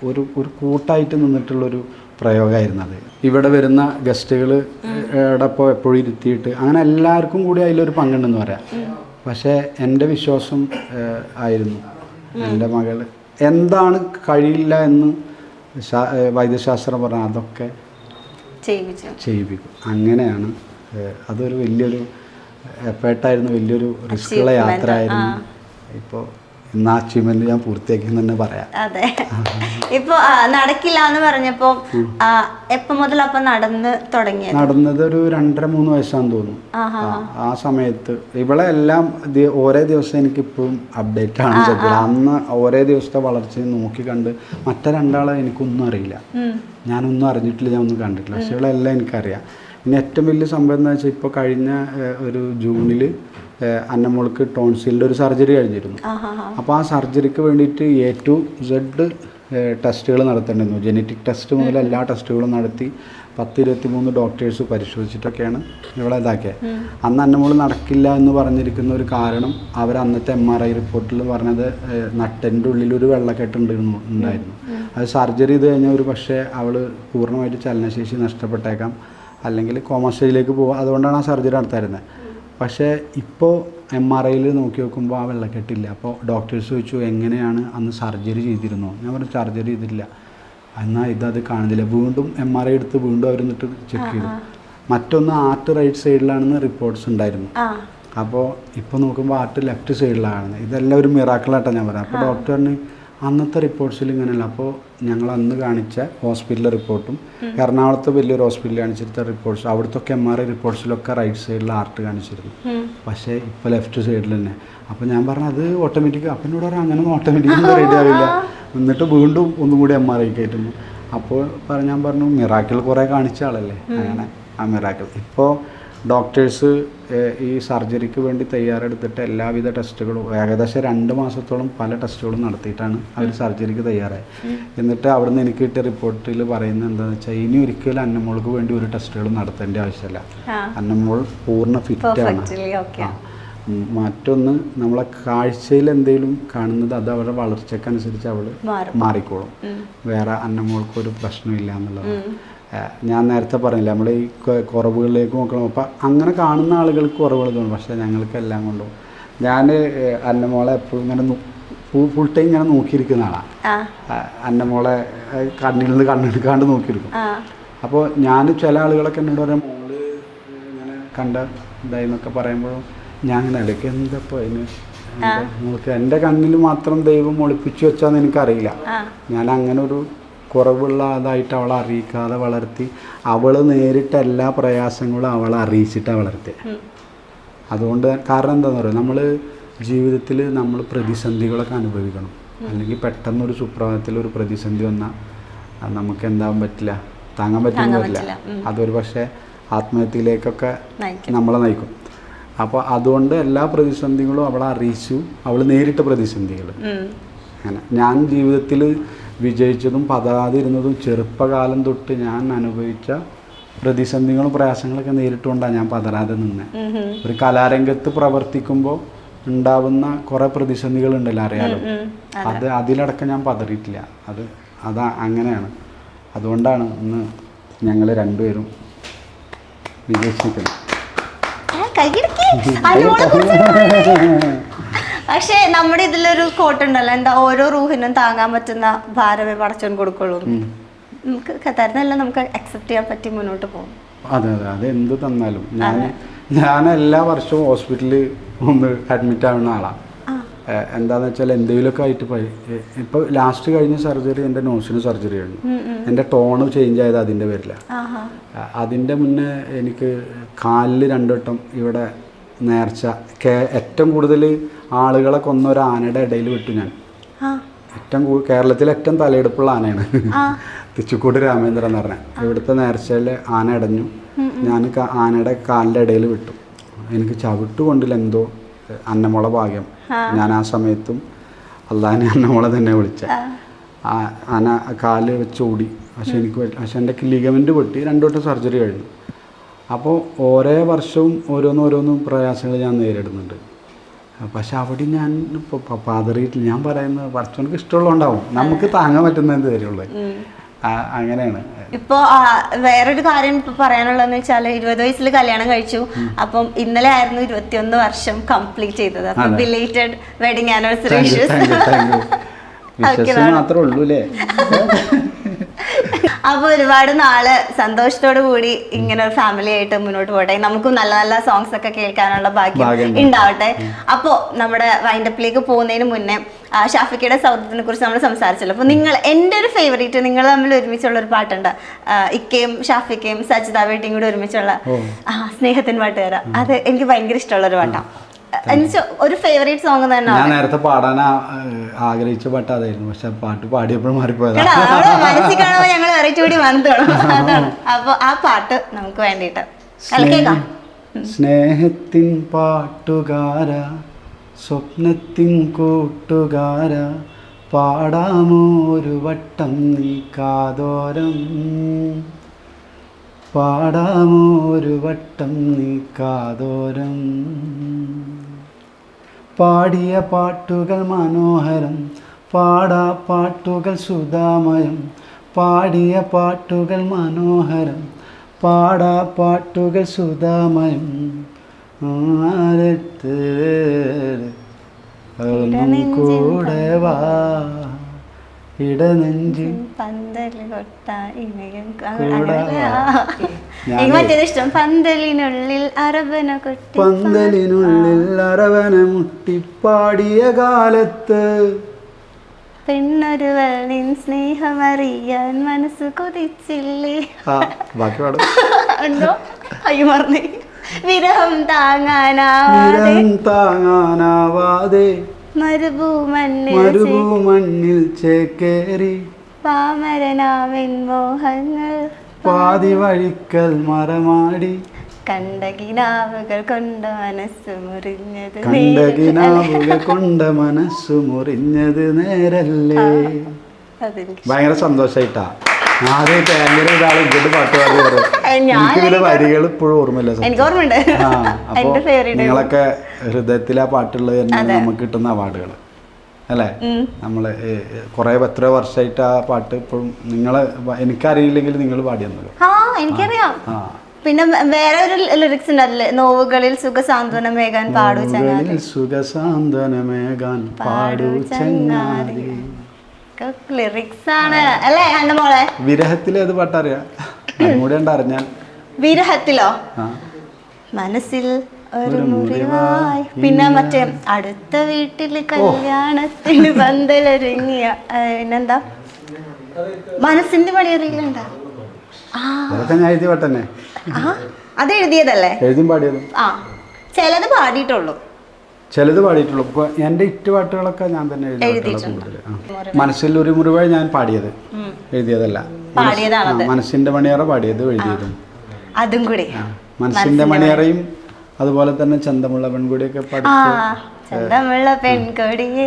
ഒരു കൂട്ടായിട്ട് നിന്നിട്ടുള്ളൊരു പ്രയോഗമായിരുന്നു അത്. ഇവിടെ വരുന്ന ഗസ്റ്റുകളോടൊപ്പം എപ്പോഴും ഇരുത്തിയിട്ട് അങ്ങനെ എല്ലാവർക്കും കൂടി അതിലൊരു പങ്കുണ്ടെന്ന് പറയാം. പക്ഷേ എൻ്റെ വിശ്വാസം ആയിരുന്നു എൻ്റെ മകൾ എന്താണ് കഴിയില്ല എന്ന് വൈദ്യശാസ്ത്രം പറഞ്ഞാൽ അതൊക്കെ ചെയ്യിപ്പിക്കും. അങ്ങനെയാണ് അതൊരു വലിയൊരു എഫേർട്ടായിരുന്നു, വലിയൊരു റിസ്ക്കുള്ള യാത്ര ആയിരുന്നു. ഇപ്പോൾ ഇന്ന് ആ അച്ചീവ്മെന്റ് ഞാൻ പൂർത്തിയാക്കി തന്നെ പറയാം. അതെ, ഇപ്പൊ നടക്കില്ല എന്ന് പറഞ്ഞപ്പോ എപ്പോ മുതൽ അപ്പൊ നടന്നത് ഒരു 2.5-3 വയസ്സാന്ന് തോന്നുന്നു. ആ സമയത്ത് ഇവളെ എല്ലാം ഓരോ ദിവസം എനിക്കിപ്പോഴും അപ്ഡേറ്റ് ആണ് ചെയ്തത്. അന്ന് ഓരോ ദിവസത്തെ വളർച്ച നോക്കി കണ്ട് മറ്റേ 2 ആളെ എനിക്കൊന്നും അറിയില്ല, ഞാനൊന്നും അറിഞ്ഞിട്ടില്ല, ഞാൻ ഒന്നും കണ്ടിട്ടില്ല. പക്ഷെ ഇവളെല്ലാം എനിക്കറിയാം. പിന്നെ ഏറ്റവും വലിയ സംഭവം എന്താ വെച്ചാൽ ഇപ്പോൾ കഴിഞ്ഞ ഒരു ജൂണിൽ അന്നമോൾക്ക് ടോൺസിലിൻ്റെ ഒരു സർജറി കഴിഞ്ഞിരുന്നു. അപ്പോൾ ആ സർജറിക്ക് വേണ്ടിയിട്ട് A to Z ടെസ്റ്റുകൾ നടത്തേണ്ടിയിരുന്നു. ജനറ്റിക് ടെസ്റ്റ് മുതൽ എല്ലാ ടെസ്റ്റുകളും നടത്തി 10-23 ഡോക്ടേഴ്സ് പരിശോധിച്ചിട്ടൊക്കെയാണ് ഇവിടെ ഇതാക്കിയത്. അന്ന് അന്നമോൾ നടക്കില്ല എന്ന് പറഞ്ഞിരിക്കുന്ന ഒരു കാരണം അവർ അന്നത്തെ MRI റിപ്പോർട്ടിൽ പറഞ്ഞത് നട്ടൻ്റെ ഉള്ളിലൊരു വെള്ളക്കെട്ടുണ്ടായിരുന്നു. അത് സർജറി ചെയ്ത് കഴിഞ്ഞാൽ ഒരു പക്ഷേ അവൾ പൂർണ്ണമായിട്ട് ചലനശേഷി നഷ്ടപ്പെട്ടേക്കാം, അല്ലെങ്കിൽ കോമ സ്റ്റേജിലേക്ക് പോകാം. അതുകൊണ്ടാണ് ആ സർജറി നടത്താറുന്നത്. പക്ഷേ ഇപ്പോൾ MRIയിൽ നോക്കി നോക്കുമ്പോൾ ആ വെള്ളക്കെട്ടില്ല. അപ്പോൾ ഡോക്ടേഴ്സ് ചോദിച്ചു എങ്ങനെയാണ് അന്ന് സർജറി ചെയ്തിരുന്നോ? ഞാൻ പറഞ്ഞു സർജറി ചെയ്തില്ല. എന്നാൽ ഇതത് കാണുന്നില്ല. വീണ്ടും MRI എടുത്ത് വീണ്ടും അവർ എന്നിട്ട് ചെക്ക് ചെയ്തു. മറ്റൊന്ന് ആർട്ട് റൈറ്റ് സൈഡിലാണെന്ന് റിപ്പോർട്ട്സ് ഉണ്ടായിരുന്നു. അപ്പോൾ ഇപ്പോൾ നോക്കുമ്പോൾ ആർട്ട് ലെഫ്റ്റ് സൈഡിലാണ്. ഇതെല്ലാം ഒരു മിറാക്കിളായിട്ടാണ് ഞാൻ പറയുന്നത്. അപ്പോൾ ഡോക്ടറിന് അന്നത്തെ റിപ്പോർട്ട്സിൽ ഇങ്ങനെയല്ല. അപ്പോൾ ഞങ്ങൾ അന്ന് കാണിച്ച ഹോസ്പിറ്റലിലെ റിപ്പോർട്ടും എറണാകുളത്ത് വലിയൊരു ഹോസ്പിറ്റലിൽ കാണിച്ചിരുന്ന റിപ്പോർട്ട്സ്, അവിടുത്തെ MRI റിപ്പോർട്ട്സിലൊക്കെ റൈറ്റ് സൈഡിൽ ആർട്ട് കാണിച്ചിരുന്നു. പക്ഷേ ഇപ്പോൾ ലെഫ്റ്റ് സൈഡിൽ തന്നെ. അപ്പോൾ ഞാൻ പറഞ്ഞു അത് ഓട്ടോമാറ്റിക്. അപ്പം എന്നോട് പറഞ്ഞു അങ്ങനെയൊന്നും ഓട്ടോമാറ്റിക്കൊന്നും റെഡി ആവില്ല. എന്നിട്ട് വീണ്ടും ഒന്നും കൂടി MRI കയറ്റുന്നു. അപ്പോൾ ഞാൻ പറഞ്ഞു മിറാക്കിൾ കുറേ കാണിച്ച ആളല്ലേ, അങ്ങനെ ആ മിറാക്കിൾ. ഇപ്പോൾ ഡോക്ടേഴ്സ് ഈ സർജറിക്ക് വേണ്ടി തയ്യാറെടുത്തിട്ട് എല്ലാവിധ ടെസ്റ്റുകളും ഏകദേശം 2 മാസത്തോളം പല ടെസ്റ്റുകളും നടത്തിയിട്ടാണ് അവർ സർജറിക്ക് തയ്യാറായത്. എന്നിട്ട് അവിടെ നിന്ന് എനിക്ക് കിട്ടിയ റിപ്പോർട്ടിൽ പറയുന്നത് എന്താണെന്ന് വെച്ചാൽ ഇനി ഒരിക്കലും അന്നമോൾക്ക് വേണ്ടി ഒരു ടെസ്റ്റുകളും നടത്തേണ്ട ആവശ്യമില്ല. അന്നമോൾ പൂർണ്ണ ഫിറ്റാണ്. മറ്റൊന്ന് നമ്മളെ കാഴ്ചയിൽ എന്തെങ്കിലും കാണുന്നത് അത് അവരുടെ വളർച്ചക്കനുസരിച്ച് അവൾ മാറിക്കോളും. വേറെ അന്നമോൾക്കൊരു പ്രശ്നമില്ല എന്നുള്ളത് ഞാൻ നേരത്തെ പറഞ്ഞില്ല. നമ്മൾ ഈ കുറവുകളിലേക്ക് നോക്കണം. അപ്പം അങ്ങനെ കാണുന്ന ആളുകൾക്ക് കുറവുകൾ തോന്നും. പക്ഷേ ഞങ്ങൾക്കെല്ലാം കൊണ്ടും ഞാൻ അന്നമോളെ എപ്പോഴും ഇങ്ങനെ ഫുൾ ടൈം ഇങ്ങനെ നോക്കിയിരിക്കുന്ന ആളാണ്. അന്നമോളെ കണ്ണിൽ നിന്ന് കണ്ണെടുക്കാണ്ട് നോക്കിയിരിക്കും. അപ്പോൾ ഞാൻ ചില ആളുകളൊക്കെ എന്നോട് പറയാം മോള് ഇങ്ങനെ കണ്ട ഇതായിന്നൊക്കെ പറയുമ്പോഴും ഞാൻ ഇങ്ങനെ ഇടയ്ക്ക് എന്തപ്പോൾ അതിന് നോക്കുക എൻ്റെ കണ്ണിൽ മാത്രം ദൈവം ഒളിപ്പിച്ചു വെച്ചാന്ന് എനിക്കറിയില്ല. ഞാൻ അങ്ങനെ ഒരു കുറവുള്ള അതായിട്ട് അവളെ അറിയിക്കാതെ വളർത്തി. അവൾ നേരിട്ട എല്ലാ പ്രയാസങ്ങളും അവളെ അറിയിച്ചിട്ടാണ് വളർത്തി. അതുകൊണ്ട് കാരണം എന്താണെന്ന് പറയുക, നമ്മൾ ജീവിതത്തിൽ നമ്മൾ പ്രതിസന്ധികളൊക്കെ അനുഭവിക്കണം. അല്ലെങ്കിൽ പെട്ടെന്നൊരു സുപ്രഭാതത്തിൽ ഒരു പ്രതിസന്ധി വന്നാൽ നമുക്ക് എന്താകാൻ പറ്റില്ല, താങ്ങാൻ പറ്റില്ല. അതൊരു പക്ഷേ ആത്മഹത്യയിലേക്കൊക്കെ നമ്മളെ നയിക്കും. അപ്പോൾ അതുകൊണ്ട് എല്ലാ പ്രതിസന്ധികളും അവളെ അറിയിച്ചു. അവൾ നേരിട്ട പ്രതിസന്ധികൾ അങ്ങനെ. ഞാൻ ജീവിതത്തിൽ വിജയിച്ചതും പതറാതിരുന്നതും ചെറുപ്പകാലം തൊട്ട് ഞാൻ അനുഭവിച്ച പ്രതിസന്ധികളും പ്രയാസങ്ങളൊക്കെ നേരിട്ടുകൊണ്ടാണ് ഞാൻ പതറാതെ നിന്നത്. ഒരു കലാരംഗത്ത് പ്രവർത്തിക്കുമ്പോൾ ഉണ്ടാവുന്ന കുറേ പ്രതിസന്ധികളുണ്ടല്ലോ, അറിയാലോ. അതിലടക്കം ഞാൻ പതറിയിട്ടില്ല. അതാ അങ്ങനെയാണ്. അതുകൊണ്ടാണ് ഇന്ന് ഞങ്ങൾ രണ്ടുപേരും വിജയിച്ചിരിക്കുന്നത്. പക്ഷേ നമ്മുടെ ഇതിലൊരു കോട്ടുണ്ടല്ലോ, എന്താ ഓരോ റൂഹിനും താങ്ങാൻ പറ്റുന്ന ഭാരമേ പടച്ചോൻ കൊടുക്കുള്ളൂ. നമുക്ക് തരുന്നതെല്ലാം നമുക്ക് അക്സെപ്റ്റ് ചെയ്യാൻ പറ്റി മുന്നോട്ട് പോകും. അതെ അതെ, അത് എന്ത് തന്നാലും ഞാൻ എല്ലാ വർഷവും ഹോസ്പിറ്റലിൽ ഒന്ന് അഡ്മിറ്റ് ആവുന്ന ആളാണ്. എന്താന്ന് വെച്ചാൽ എന്തെങ്കിലുമൊക്കെ ആയിട്ട് ഇപ്പോൾ ലാസ്റ്റ് കഴിഞ്ഞ സർജറി എൻ്റെ നോസിന് സർജറി ആയിരുന്നു. എൻ്റെ ടോണ് ചേഞ്ച് ആയത് അതിൻ്റെ പേരില്ല. അതിൻ്റെ മുന്നേ എനിക്ക് കാലിൽ 2 വട്ടം ഇവിടെ നേർച്ച. ഏറ്റവും കൂടുതൽ ആളുകളെ കൊന്ന ഒരു ആനയുടെ ഇടയിൽ വിട്ടു ഞാൻ. കേരളത്തിലെ ഏറ്റവും തലയെടുപ്പുള്ള ആനയാണ് തിച്ചുക്കൂട് രാമേന്ദ്രൻ എന്ന് പറഞ്ഞാൽ. ഇവിടുത്തെ നേർച്ചയിൽ ആന ഇടഞ്ഞു. ഞാൻ ആനയുടെ കാലിൻ്റെ ഇടയിൽ വിട്ടു. എനിക്ക് ചവിട്ടുകൊണ്ടില്ല എന്തോ അന്നമോളെ ഭാഗ്യം. ഞാൻ ആ സമയത്തും അള്ളാഹിനെ അന്നമോളെ തന്നെ വിളിച്ച. ആന കാല് വെച്ച് ഓടി. പക്ഷെ എൻ്റെ ലിഗമെൻ്റ് പൊട്ടി. 2 വട്ടം സർജറി കഴിഞ്ഞു. അപ്പോൾ ഓരോ വർഷവും ഓരോന്നും പ്രയാസങ്ങൾ ഞാൻ നേരിടുന്നുണ്ട്. പക്ഷെ അവിടെ ഞാൻ ഇപ്പോൾ പതറിയിട്ടില്ല. ഞാൻ പറയുന്നത് പടച്ചോനക്ക് ഇഷ്ടമുള്ളതുകൊണ്ടാവും. നമുക്ക് താങ്ങാൻ പറ്റുന്ന എന്ത് തരുള്ളൂ. അങ്ങനെയാണ്. ഇപ്പോൾ വേറൊരു കാര്യം ഇപ്പോൾ പറയാനുള്ളതെന്ന് വെച്ചാൽ 20 വയസ്സിൽ കല്യാണം കഴിച്ചു. അപ്പം ഇന്നലെ ആയിരുന്നു 21 വർഷം കംപ്ലീറ്റ് ചെയ്തത്. അപ്പം ബിലേറ്റഡ് വെഡിങ് ആനിവേഴ്സറി മാത്രമേ ഉള്ളൂ അല്ലേ. അപ്പൊ ഒരുപാട് നാള് സന്തോഷത്തോടു കൂടി ഇങ്ങനെ ഒരു ഫാമിലി ആയിട്ട് മുന്നോട്ട് പോട്ടെ. നമുക്കും നല്ല നല്ല സോങ്സ് ഒക്കെ കേൾക്കാനുള്ള ഭാഗ്യം ഉണ്ടാവട്ടെ. അപ്പോ നമ്മുടെ വൈൻഡപ്പിലേക്ക് പോകുന്നതിന് മുന്നേ ഷാഫിക്കയുടെ സൗഹൃദത്തിനെ കുറിച്ച് നമ്മൾ സംസാരിച്ചല്ലോ. അപ്പൊ എൻ്റെ ഒരു ഫേവറേറ്റ്, നിങ്ങൾ തമ്മിൽ ഒരുമിച്ചുള്ള ഒരു പാട്ടുണ്ട്, ഇക്കയും ഷാഫിക്കയും സജിത വേട്ടിയും കൂടി ഒരുമിച്ചുള്ള സ്നേഹത്തിൻ പാട്ടുകാര. അത് എനിക്ക് ഭയങ്കര ഇഷ്ടമുള്ള ഒരു പാട്ടാണ്. ഒരു ഫേവറേറ്റ് സോങ് തന്നെ. ഞാൻ നേരത്തെ പാടാൻ ആഗ്രഹിച്ച പാട്ട് അതായിരുന്നു. പക്ഷെ പാട്ട് പാടിയപ്പോഴും മാറിപ്പോയത്. മനസ്സിൽ കാണുമ്പോൾ ഞങ്ങൾ വെറൈറ്റി കൂടി വന്നോളൂ. അതാണ്. അപ്പൊ ആ പാട്ട് നമുക്ക് വേണ്ടിട്ട് കേൾക്കാം. സ്നേഹത്തിൻ പാട്ടുകാര, സ്വപ്നത്തിൻ കൂട്ടുകാര, പാടാമോ ഒരു വട്ടം നീ കാതോരം, പാടാമോ ഒരു വട്ടം നീ കാതോരം. പാടിയ പാട്ടുകൾ മനോഹരം, പാടാ പാട്ടുകൾ സുധാമയം. പാടിയ പാട്ടുകൾ മനോഹരം, പാടാ പാട്ടുകൾ സുധാമയം. കൂടെ വാ ഇടനെഞ്ചിൻ ഇഷ്ടം പന്തലിനുള്ളിൽ അറബന കൊട്ടി പന്തലിനുള്ളിൽ അറവന മുട്ടിപ്പാടിയ കാലത്ത് പെണ്ണൊരുവൾ നിൻ സ്നേഹമറിയാൻ മനസ്സ് കൊതിച്ചില്ലേ. ബാക്കി പാടും ഉണ്ടോ? അയ്യോ മറന്നേ. വിരഹം താങ്ങാനാവാതെ മരുഭൂമണ്ണിൽ ചേക്കേറി പാമരനാവിൻ മോഹങ്ങൾ പാതി വഴിക്കൽ മറമാടി കണ്ടകിനാവുകൾ കൊണ്ട മനസ്സ് മുറിഞ്ഞത് നേരല്ലേ. ഭയങ്കര സന്തോഷായിട്ടാ. ആദ്യമായിട്ട് ഭയങ്കര ഒരാൾ ഇങ്ങോട്ട് പാട്ട് പാടി പറയും. എനിക്കിതിന്റെ വരികൾ ഇപ്പോഴും ഓർമ്മയില്ല. അപ്പൊ നിങ്ങളൊക്കെ ഹൃദയത്തിൽ ആ പാട്ടുള്ളത് തന്നെ നമുക്ക് കിട്ടുന്ന അവാർഡുകൾ അല്ലേ. നമ്മള് കുറെ എത്രയോ വർഷമായിട്ട് ആ പാട്ട് ഇപ്പോഴും നിങ്ങളെ എനിക്കറിയില്ലെങ്കിൽ നിങ്ങൾ പാടിയെന്നല്ലോ. എനിക്കറിയാം. പിന്നെ വേറെ ഒരു ലിറിക്സ് ഉണ്ടല്ലേ, നോവുകളിൽ സുഖസാന്ത്വനമേകാൻ പാടൂ ചങ്ങാതി. സുഖസാന്ത്വനമേകാൻ പാടൂ ചങ്ങാതി ലിറിക്സ് ആണ് അല്ലേ എന്റെ മോളെ? വിരഹത്തിൽ ഏത് പാട്ടറിയാം? അറിഞ്ഞാൽ വിരഹത്തിലോ? മനസ്സിൽ ഒരു മുറിവായി. പിന്നെ മറ്റേ അടുത്ത വീട്ടില് കല്യാണത്തിന് പന്തലൊരുങ്ങിയ പിന്നെന്താ മനസ്സിന്റെ പണി അറിയില്ലണ്ടാ? ഞാൻ എഴുതിയ പാട്ടന്നെ. അത് എഴുതിയതല്ലേ? എഴുതി പാടിയത്. ചിലത് പാടിയിട്ടുള്ളൂ. ഇപ്പൊ എന്റെ ഇറ്റ് പാട്ടുകളൊക്കെ ഞാൻ തന്നെ എഴുതിയിട്ടുണ്ട്. മനസ്സിൽ ഒരു മുറിവായി ഞാൻ പാടിയത്, എഴുതിയതല്ല. മനസ്സിന്റെ മണിയറ പാടിയത് എഴുതിയതും. അതും കൂടി മനസ്സിന്റെ മണിയറയും അതുപോലെ തന്നെ ചന്തമുള്ള പെൺകുടിയൊക്കെ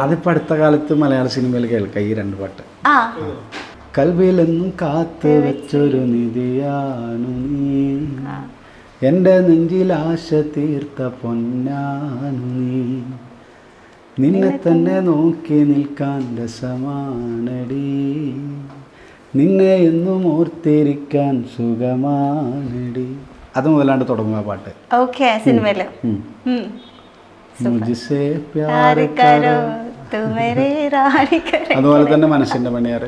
അതിപ്പോ അടുത്ത കാലത്ത് മലയാള സിനിമയിൽ കേൾക്കാം ഈ രണ്ട് പാട്ട്. കൽവിലെന്നും കാത്തു വെച്ചൊരു നിധിയാണു നീ, എൻ്റെ നെഞ്ചിൽ ആശ തീർത്ത പൊന്നാണു നീ, നിന്നെ തന്നെ നോക്കി നിൽക്കാൻ രസമാണടി, നിന്നെ എന്നും ഓർത്തിരിക്കാൻ സുഖമാണടി. അത് മുതലാണ്ട് തുടങ്ങും ആ പാട്ട്. സിനിമയില് അതുപോലെ തന്നെ മനസ്സിന്റെ മണിയറ.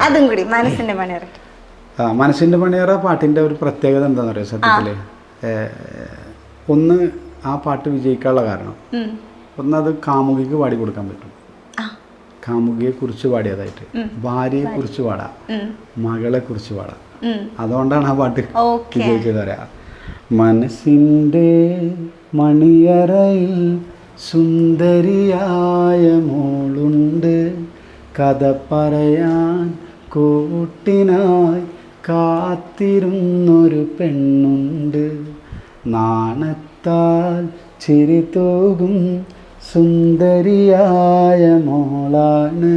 അതും കൂടി മനസ്സിന്റെ മണിയറ. മനസ്സിന്റെ മണിയറ പാട്ടിന്റെ ഒരു പ്രത്യേകത എന്താണെന്ന് അറിയാം സത്യത്തില്? ഒന്ന് ആ പാട്ട് വിജയിക്കാനുള്ള കാരണം ഒന്നത് കാമുകിക്ക് പാടി കൊടുക്കാൻ പറ്റും. കാമുകിയെ കുറിച്ച് പാടിയതായിട്ട്, ഭാര്യയെ കുറിച്ച് പാടാം, മകളെ കുറിച്ച് പാടാം. അതുകൊണ്ടാണ് ആ പാട്ട് വിജയിച്ചത് പറയാം. മനസ്സിൻ്റെ മണിയറയിൽ സുന്ദരിയായ മോളുണ്ട്, കഥ പറയാൻ കൂട്ടിനായി കാത്തിരുന്നൊരു പെണ്ണുണ്ട്, നാണത്താൽ ചിരി തൂകും സുന്ദരിയായ മോളാണ്,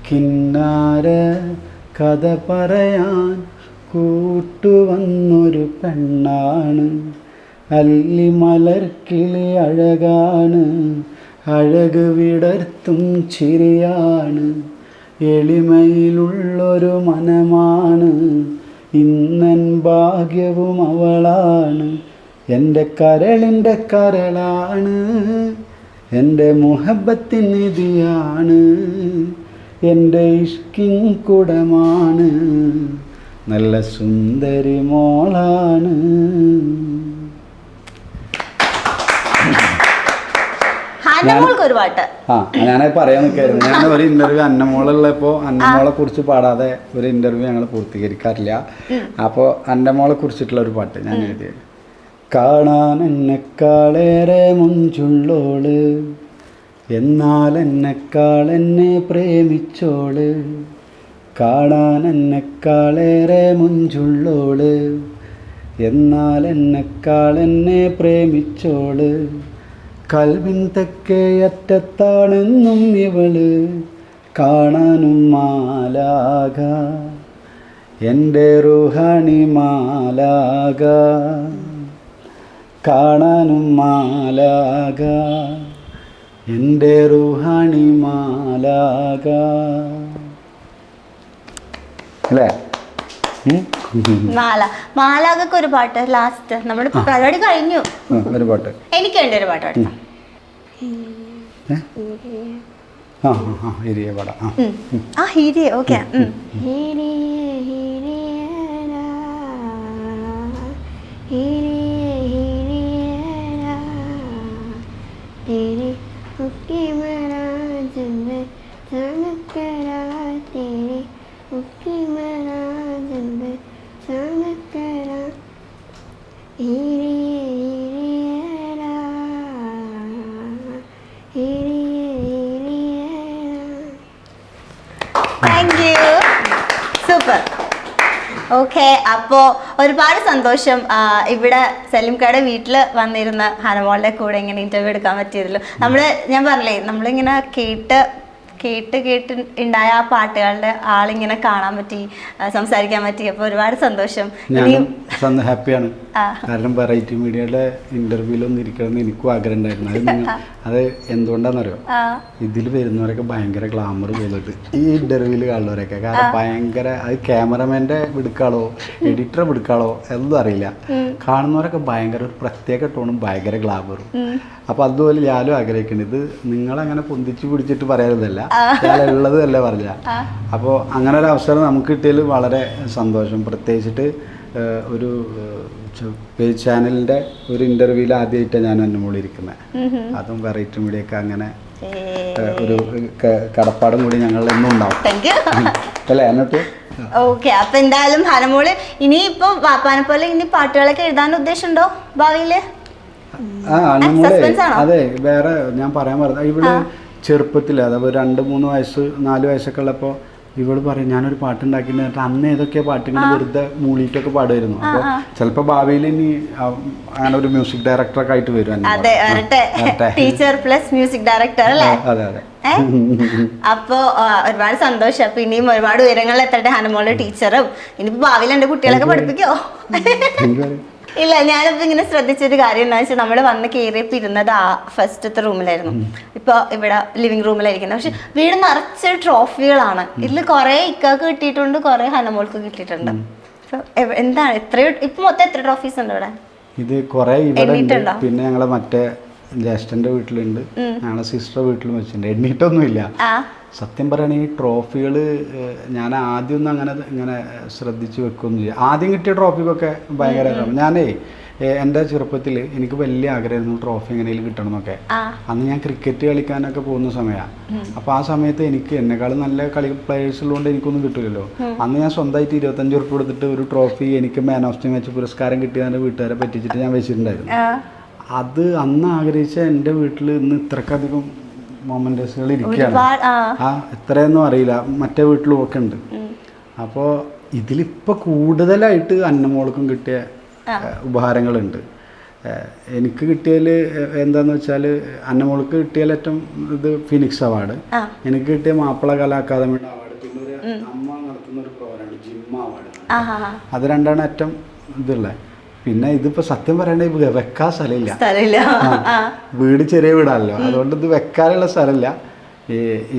കിന്നാര കഥ പറയാൻ കൂട്ടുവന്നൊരു പെണ്ണാണ്, അല്ലിമലർക്കിളി അഴകാണ്, അഴക് വിടർത്തും ചിരിയാണ്, എളിമയിലുള്ളൊരു മനമാണ്, ഇന്നൻ ഭാഗ്യവും അവളാണ്, എൻ്റെ കരളിൻ്റെ കരളാണ്, എൻ്റെ മുഹബത്തിൻ നിധിയാണ്, എൻ്റെ ഇഷ്കിൻ കുടമാണ്, നല്ല സുന്ദരി മോളാണ്. ഞാനത് പറയാൻ നിൽക്കായിരുന്നു. ഞാൻ ഒരു ഇന്റർവ്യൂ അന്നമോളുള്ളപ്പോ അന്നമോളെ കുറിച്ച് പാടാതെ ഒരു ഇന്റർവ്യൂ ഞങ്ങൾ പൂർത്തീകരിക്കാറില്ല. അപ്പോൾ അന്നമോളെ കുറിച്ചിട്ടുള്ള ഒരു പാട്ട് ഞാൻ എഴുതിയത്. കാണാൻ എന്നെക്കാളേറെ മുഞ്ചുള്ളോള്, എന്നാൽ എന്നെക്കാൾ എന്നെ പ്രേമിച്ചോള്, കാണാൻ എന്നെക്കാളേറെ മുഞ്ചുള്ളോള്, എന്നാൽ എന്നെക്കാൾ എന്നെ പ്രേമിച്ചോള്, കൽവിൻ തെക്കേ അറ്റത്താണെന്നും ഇവള്, കാണാനും മാലാക എൻ്റെ റുഹാനി മാലാക, കാണാനും മാലാക എൻ്റെ റുഹാനി മാലാക. അല്ലേ? മാലാകൊക്കെ ഒരു പാട്ട് ലാസ്റ്റ് നമ്മുടെ പരിപാടി കഴിഞ്ഞു. ഒരു പാട്ട് എനിക്ക് വേണ്ടി ഒരു പാട്ട് പാടാം. ഹിരിയെ പാടാം. ഹിരിയെ okay. Thank you, super. Okay, അപ്പോൾ ഒരുപാട് സന്തോഷം ഇവിടെ സലീംക്കയുടെ വീട്ടിൽ വന്നിരുന്ന് ഹനമോളുടെ കൂടെ ഇങ്ങനെ ഇന്റർവ്യൂ എടുക്കാൻ പറ്റിയതല്ലോ. ഞാൻ പറഞ്ഞില്ലേ, നമ്മളിങ്ങനെ കേട്ട് ഉണ്ടായ ആ പാട്ടുകളുടെ ആളിങ്ങനെ കാണാൻ പറ്റി, സംസാരിക്കാൻ പറ്റി. അപ്പോൾ ഒരുപാട് സന്തോഷം. ഹാപ്പിയാണ്. കാരണം വെറൈറ്റി മീഡിയയുടെ ഇന്റർവ്യൂലൊന്നും ഇരിക്കണമെന്ന് എനിക്കും ആഗ്രഹം ഉണ്ടായിരുന്നു. അത് എന്തുകൊണ്ടാണെന്നറിയോ, ഇതിൽ വരുന്നവരൊക്കെ ഭയങ്കര ഗ്ലാമർ ചെയ്തിട്ട് ഈ ഇന്റർവ്യൂവിൽ കാണുന്നവരൊക്കെ, കാരണം ഭയങ്കര അത് ക്യാമറമാൻ്റെ വിടുക്കാളോ എഡിറ്ററെ വിടുക്കാളോ എന്നും അറിയില്ല, കാണുന്നവരൊക്കെ ഭയങ്കര ഒരു പ്രത്യേക ടോണും ഭയങ്കര ഗ്ലാമറും. അപ്പൊ അതുപോലെ ഞാനും ആഗ്രഹിക്കുന്നത്, ഇത് നിങ്ങളങ്ങനെ പൊന്തിച്ച് പിടിച്ചിട്ട് പറയാനതല്ല, ഉള്ളത് അല്ല പറഞ്ഞ. അപ്പോൾ അങ്ങനെ ഒരു അവസരം നമുക്ക് കിട്ടിയതിൽ വളരെ സന്തോഷം. പ്രത്യേകിച്ചിട്ട് ഒരു ചാനലിന്റെ ഒരു ഇന്റർവ്യൂവിൽ ആദ്യമായിട്ടാണ് ഞാൻ അന്നമോളിരിക്കുന്നത്. അതും വെറൈറ്റി മീഡിയൊക്കെ അങ്ങനെ ഒരു കടപ്പാടും കൂടി ഞങ്ങൾ എന്നും ഉണ്ടാവും അല്ലേ എന്നിട്ട്. ഓക്കെ, അപ്പൊ എന്തായാലും ഹനമോള് ഇനി ഇപ്പൊ വാപ്പാനെ പോലെ ഇനി പാട്ടുകളൊക്കെ എഴുതാൻ ഉദ്ദേശമുണ്ടോ ഭാവിയില്? അതെ, വേറെ ഞാൻ പറയാൻ പറഞ്ഞത്, ഇവിടെ ചെറുപ്പത്തിൽ അഥവാ 2-3 വയസ്സ് 4 വയസ്സൊക്കെ ഉള്ളപ്പോൾ ഇവള് പറയും ഞാനൊരു പാട്ടുണ്ടാക്കിയിട്ട് അന്ന് ഏതൊക്കെയാ പാട്ടുകൾ വെറുതെ മൂളിയിട്ടൊക്കെ പാടുമായിരുന്നു. അപ്പോൾ ചിലപ്പോൾ ഭാവിയിൽ ഇനി അങ്ങനെ ഒരു മ്യൂസിക് ഡയറക്ടറൊക്കെ ആയിട്ട് വരും. ടീച്ചർ പ്ലസ് മ്യൂസിക് ഡയറക്ടർ അല്ലേ? അതെ അതെ. അപ്പോ ഒരുപാട് സന്തോഷം. അപ്പൊ ഇനിയും ഒരുപാട് ഉയരങ്ങളിൽ എത്തട്ടെ ഹനമോളുടെ ടീച്ചറും. ഇനിയിപ്പോ ഭാവിയിൽ എന്റെ കുട്ടികളൊക്കെ പഠിപ്പിക്കോ? ഇല്ല, ഞാനിപ്പോ ഇങ്ങനെ ശ്രദ്ധിച്ചൊരു കാര്യം എന്താ വെച്ചാൽ നമ്മള് വന്ന് കയറിയപ്പോ ഇരുന്നത് ഫസ്റ്റത്തെ റൂമിലായിരുന്നു. ഇപ്പൊ ഇവിടെ ലിവിംഗ് റൂമിലായിരിക്കുന്നത്. പക്ഷെ വീട് നിറച്ച് ട്രോഫികളാണ്. ഇതിൽ കുറെ ഇക്കാക്ക് കിട്ടിയിട്ടുണ്ട്, കുറെ ഹനമോൾക്ക് കിട്ടിയിട്ടുണ്ട്. എന്താണ് എത്രയോ ഇപ്പൊ മൊത്തം എത്ര ട്രോഫീസ് ഉണ്ട് ഇവിടെ? ഇത് കുറെ ഇവിടെ, പിന്നെ ഞങ്ങളെ മറ്റേ ജ്യേഷ്ഠന്റെ വീട്ടിലുണ്ട്, ഞങ്ങളെ സിസ്റ്റർ വീട്ടിലും വെച്ചിട്ടുണ്ട്. എണ്ണീട്ടൊന്നുമില്ല. സത്യം പറയുകയാണെങ്കിൽ ഈ ട്രോഫികൾ ഞാൻ ആദ്യമൊന്നും അങ്ങനെ ഇങ്ങനെ ശ്രദ്ധിച്ച് വെക്കുകയൊന്നും ചെയ്യും. ആദ്യം കിട്ടിയ ട്രോഫിക്കൊക്കെ ഭയങ്കര ഞാനേ എൻ്റെ ചെറുപ്പത്തിൽ എനിക്ക് വലിയ ആഗ്രഹമായിരുന്നു ട്രോഫി എങ്ങനെയും കിട്ടണം എന്നൊക്കെ. അന്ന് ഞാൻ ക്രിക്കറ്റ് കളിക്കാനൊക്കെ പോകുന്ന സമയമാണ്. അപ്പോൾ ആ സമയത്ത് എനിക്ക് എന്നെക്കാളും നല്ല പ്ലേയേഴ്സ് ഉള്ളതുകൊണ്ട് എനിക്കൊന്നും കിട്ടില്ലല്ലോ. അന്ന് ഞാൻ സ്വന്തമായിട്ട് 25 ഉറുപ്പിക കൊടുത്തിട്ട് ഒരു ട്രോഫി എനിക്ക് മാൻ ഓഫ് ദി മാച്ച് പുരസ്കാരം കിട്ടിയതിൻ്റെ വീട്ടുകാരെ പറ്റിച്ചിട്ട് ഞാൻ വെച്ചിട്ടുണ്ടായിരുന്നു. അത് അന്ന് ആഗ്രഹിച്ച എൻ്റെ വീട്ടിൽ ഇന്ന് ഇത്രക്കധികം മൊമെന്റസുകൾ ഇരിക്കുകയാണ്. എത്രയൊന്നും അറിയില്ല, മറ്റേ വീട്ടിലും ഒക്കെ ഉണ്ട്. അപ്പോൾ ഇതിലിപ്പോൾ കൂടുതലായിട്ട് അന്നമോൾക്കും കിട്ടിയ ഉപഹാരങ്ങളുണ്ട്. എനിക്ക് കിട്ടിയതിൽ എന്താന്ന് വെച്ചാൽ, അന്നമോൾക്ക് കിട്ടിയാൽ ഏറ്റവും ഇത് ഫിനിക്സ് അവാർഡ്, എനിക്ക് കിട്ടിയ മാപ്പിള കലാ അക്കാദമിയുടെ അവാർഡ്, പിന്നെ ഒരു അമ്മ നടത്തുന്ന ഒരു പ്രോഗ്രാം ജിമ്മ അവാർഡ്. അത് രണ്ടാണ് ഏറ്റവും ഇതുള്ളത്. പിന്നെ ഇതിപ്പോ സത്യം പറയണ വെക്കാൻ സ്ഥലമില്ല. വീട് ചെറിയ വീടാണല്ലോ, അതുകൊണ്ട് ഇത് വെക്കാനുള്ള സ്ഥലമില്ല.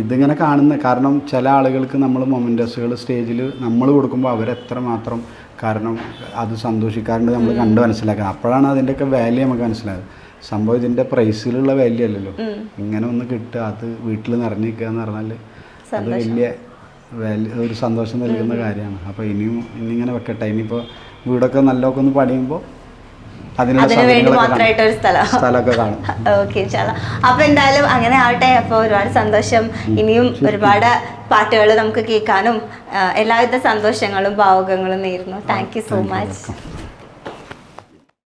ഇതിങ്ങനെ കാണുന്ന കാരണം ചില ആളുകൾക്ക് നമ്മൾ മൊമെന്റസുകൾ സ്റ്റേജിൽ നമ്മൾ കൊടുക്കുമ്പോൾ അവരെത്ര മാത്രം കാരണം അത് സന്തോഷിക്കാറുണ്ട് നമ്മൾ കണ്ട് മനസ്സിലാക്കുക. അപ്പോഴാണ് അതിൻ്റെയൊക്കെ വാല്യൂ നമുക്ക് മനസ്സിലായത്. സംഭവം ഇതിൻ്റെ പ്രൈസിലുള്ള വാല്യൂ അല്ലല്ലോ, ഇങ്ങനെ ഒന്ന് കിട്ടുക, അത് വീട്ടിൽ നിറഞ്ഞിരിക്കുക എന്ന് പറഞ്ഞാൽ അത് വലിയ ഒരു സന്തോഷം നൽകുന്ന കാര്യമാണ്. അപ്പോൾ ഇനിയിങ്ങനെ വെക്കട്ടെ. ഇനിയിപ്പോൾ വീടൊക്കെ നല്ലതൊക്കെ ഒന്ന് പണിയുമ്പോൾ സ്ഥലമൊക്കെ കാണും. ഓക്കെ, അപ്പൊ എന്തായാലും അങ്ങനെ ആവട്ടെ. അപ്പൊ ഒരുപാട് സന്തോഷം. ഇനിയും ഒരുപാട് പാട്ടുകൾ നമുക്ക് കേൾക്കാനും എല്ലാവിധ സന്തോഷങ്ങളും ഭാവുകങ്ങളും നേരുന്നു. Thank you so much.